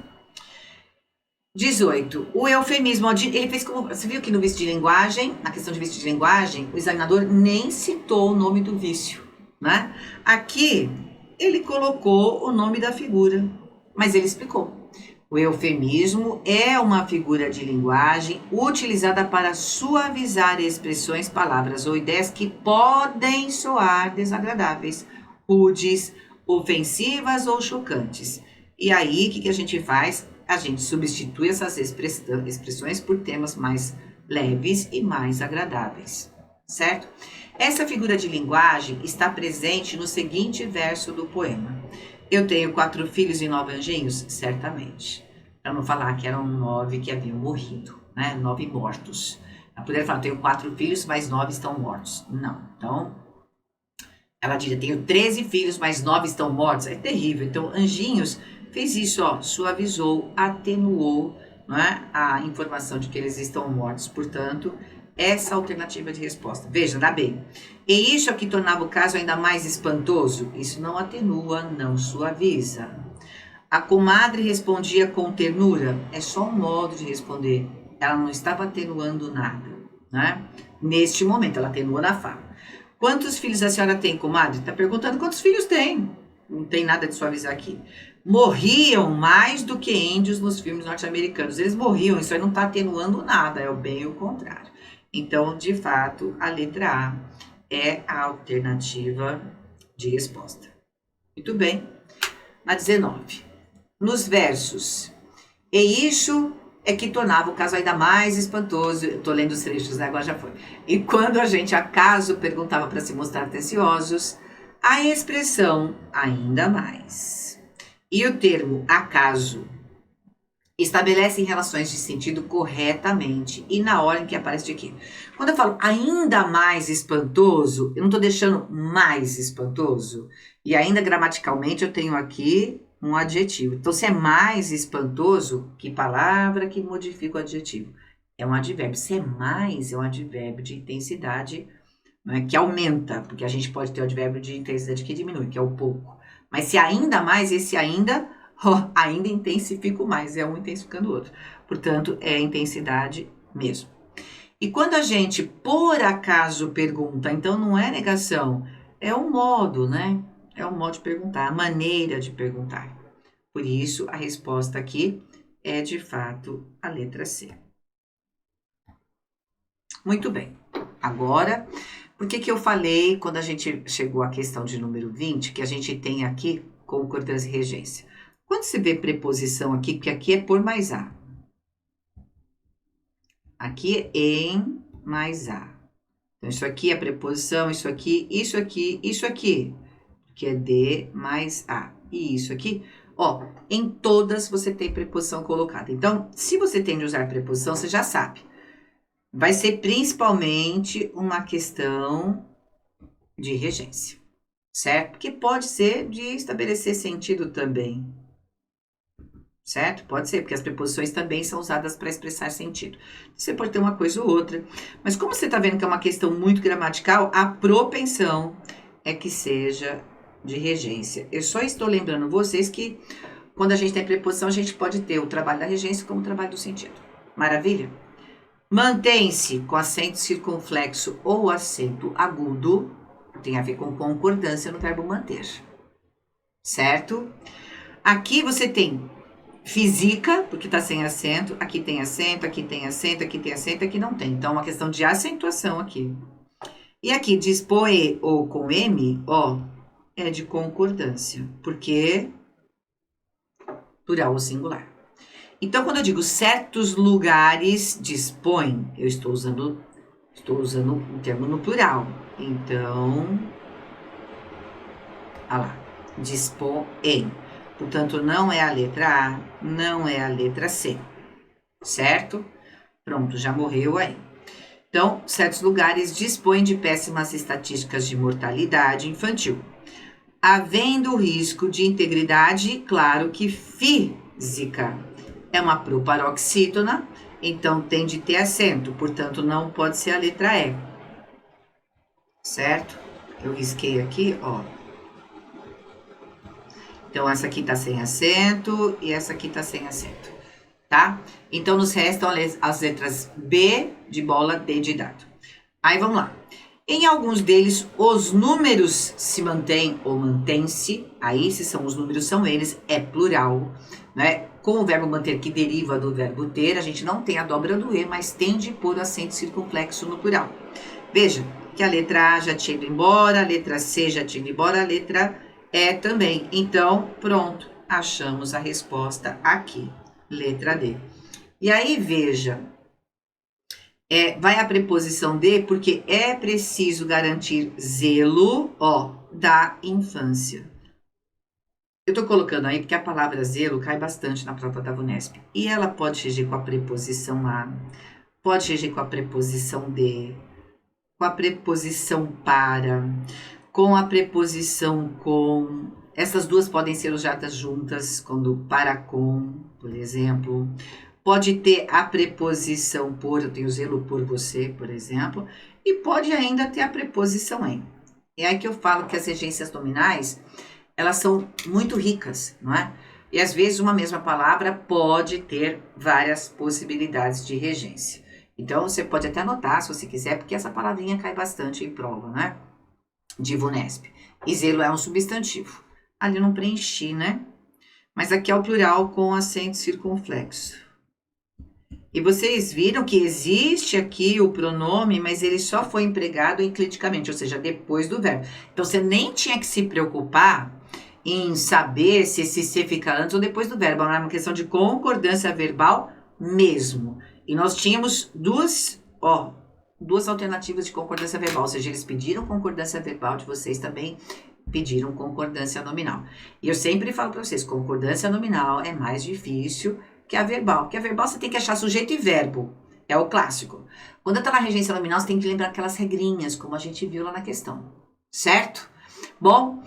18. O eufemismo, ele fez como, você viu que no vício de linguagem, na questão de vício de linguagem, o examinador nem citou o nome do vício, né? Aqui, ele colocou o nome da figura, mas ele explicou. O eufemismo é uma figura de linguagem utilizada para suavizar expressões, palavras ou ideias que podem soar desagradáveis, rudes, ofensivas ou chocantes. E aí, o que a gente faz? A gente substitui essas expressões por temas mais leves e mais agradáveis, certo? Essa figura de linguagem está presente no seguinte verso do poema. Eu tenho 4 filhos e 9 anjinhos? Certamente. Para não falar que eram 9 que haviam morrido, né? 9 mortos. Ela poderia falar, tenho 4 filhos, mas 9 estão mortos. Não. Então, ela diria, tenho 13 filhos, mas 9 estão mortos. É terrível. Então, anjinhos fez isso, ó, suavizou, atenuou, não é? A informação de que eles estão mortos. Portanto, essa alternativa de resposta. Veja, dá bem. E isso é que tornava o caso ainda mais espantoso. Isso não atenua, não suaviza. A comadre respondia com ternura. É só um modo de responder. Ela não estava atenuando nada, né? Neste momento, ela atenua na fala. Quantos filhos a senhora tem, comadre? Está perguntando quantos filhos tem. Não tem nada de suavizar aqui. Morriam mais do que índios nos filmes norte-americanos. Eles morriam, isso aí não está atenuando nada, é bem o contrário. Então, de fato, a letra A é a alternativa de resposta. Muito bem. Na 19. Nos versos, e isso é que tornava o caso ainda mais espantoso. Eu tô lendo os trechos, né? Agora já foi. E quando a gente acaso perguntava para se mostrar atenciosos, a expressão ainda mais. E o termo acaso estabelecem relações de sentido corretamente e na hora em que aparece de quê? Quando eu falo ainda mais espantoso, eu não estou deixando mais espantoso. E ainda gramaticalmente eu tenho aqui um adjetivo. Então, se é mais espantoso, que palavra que modifica o adjetivo? É um advérbio. Se é mais, é um advérbio de intensidade, né, que aumenta, porque a gente pode ter o advérbio de intensidade que diminui, que é o pouco. Mas se ainda mais, esse ainda ainda intensifico mais, é um intensificando o outro. Portanto, é intensidade mesmo. E quando a gente, por acaso, pergunta, então não é negação, é um modo, né? É um modo de perguntar, a maneira de perguntar. Por isso, a resposta aqui é, de fato, a letra C. Muito bem. Agora, por que eu falei, quando a gente chegou à questão de número 20, que a gente tem aqui concordância e regência? Quando você vê preposição aqui, porque aqui é por mais a. Aqui é em mais a. Então, isso aqui é preposição, isso aqui, isso aqui, isso aqui, que é de mais a. E isso aqui, ó, em todas você tem preposição colocada. Então, se você tem de usar preposição, você já sabe. Vai ser principalmente uma questão de regência, certo? Porque pode ser de estabelecer sentido também, certo? Pode ser, porque as preposições também são usadas para expressar sentido. Você pode ter uma coisa ou outra, mas como você está vendo que é uma questão muito gramatical, a propensão é que seja de regência. Eu só estou lembrando vocês que quando a gente tem preposição, a gente pode ter o trabalho da regência como o trabalho do sentido. Maravilha? Mantém-se com acento circunflexo ou acento agudo, tem a ver com concordância no verbo manter, certo? Aqui você tem física, porque tá sem acento, aqui tem acento, aqui tem acento, aqui tem acento, aqui não tem. Então, é uma questão de acentuação aqui. E aqui, dispõe ou com M, ó, é de concordância, porque plural ou singular. Então, quando eu digo certos lugares dispõe, eu estou usando o termo no plural. Então, olha lá, dispõe. Portanto, não é a letra A, não é a letra C, certo? Pronto, já morreu aí. Então, certos lugares dispõem de péssimas estatísticas de mortalidade infantil. Havendo risco de integridade, claro que física. É uma proparoxítona, então tem de ter acento, portanto não pode ser a letra E. Certo? Eu risquei aqui, ó. Então essa aqui tá sem acento e essa aqui tá sem acento, tá? Então nos restam as letras B de bola, D de dado. Aí vamos lá. Em alguns deles, os números se mantêm ou mantêm-se. Aí, se são os números, são eles, é plural, né? Com o verbo manter, que deriva do verbo ter, a gente não tem a dobra do E, mas tem de pôr o acento circunflexo no plural. Veja que a letra A já tinha ido embora, a letra C já tinha ido embora, a letra E também. Então, pronto, achamos a resposta aqui, letra D. E aí, veja... vai a preposição de, porque é preciso garantir zelo, ó, da infância. Eu tô colocando aí porque a palavra zelo cai bastante na prova da VUNESP. E ela pode reger com a preposição a, pode reger com a preposição de, com a preposição para, com a preposição com. Essas duas podem ser usadas juntas, quando para com, por exemplo. Pode ter a preposição por, eu tenho zelo por você, por exemplo, e pode ainda ter a preposição em. É aí que eu falo que as regências nominais, elas são muito ricas, não é? E às vezes uma mesma palavra pode ter várias possibilidades de regência. Então você pode até anotar se você quiser, porque essa palavrinha cai bastante em prova, né? De VUNESP. E zelo é um substantivo. Ali eu não preenchi, né? Mas aqui é o plural com acento circunflexo. E vocês viram que existe aqui o pronome, mas ele só foi empregado encliticamente, ou seja, depois do verbo. Então, você nem tinha que se preocupar em saber se esse C fica antes ou depois do verbo. É uma questão de concordância verbal mesmo. E nós tínhamos duas alternativas de concordância verbal, ou seja, eles pediram concordância verbal de vocês também, pediram concordância nominal. E eu sempre falo para vocês, concordância nominal é mais difícil que a verbal. Porque a verbal você tem que achar sujeito e verbo. É o clássico. Quando está na regência nominal, você tem que lembrar aquelas regrinhas, como a gente viu lá na questão. Certo? Bom,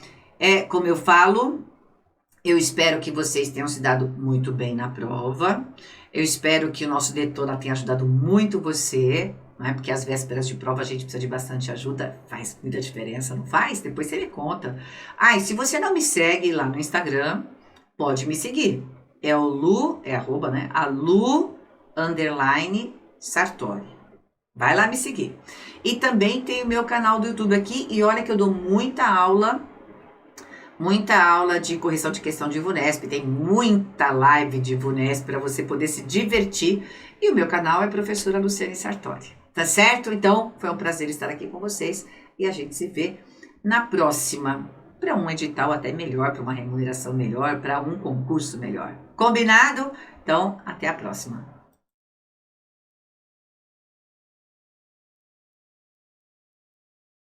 como eu falo, eu espero que vocês tenham se dado muito bem na prova. Eu espero que o nosso Detona tenha ajudado muito você, né? Porque às vésperas de prova a gente precisa de bastante ajuda. Faz muita diferença, não faz? Depois você me conta. E se você não me segue lá no Instagram, pode me seguir. É o Lu, é arroba, né? A Lu _Sartori. Vai lá me seguir. E também tem o meu canal do YouTube aqui. E olha que eu dou muita aula de correção de questão de VUNESP. Tem muita live de VUNESP para você poder se divertir. E o meu canal é Professora Luciane Sartori. Tá certo? Então, foi um prazer estar aqui com vocês. E a gente se vê na próxima. Para um edital até melhor, para uma remuneração melhor, para um concurso melhor. Combinado? Então, até a próxima.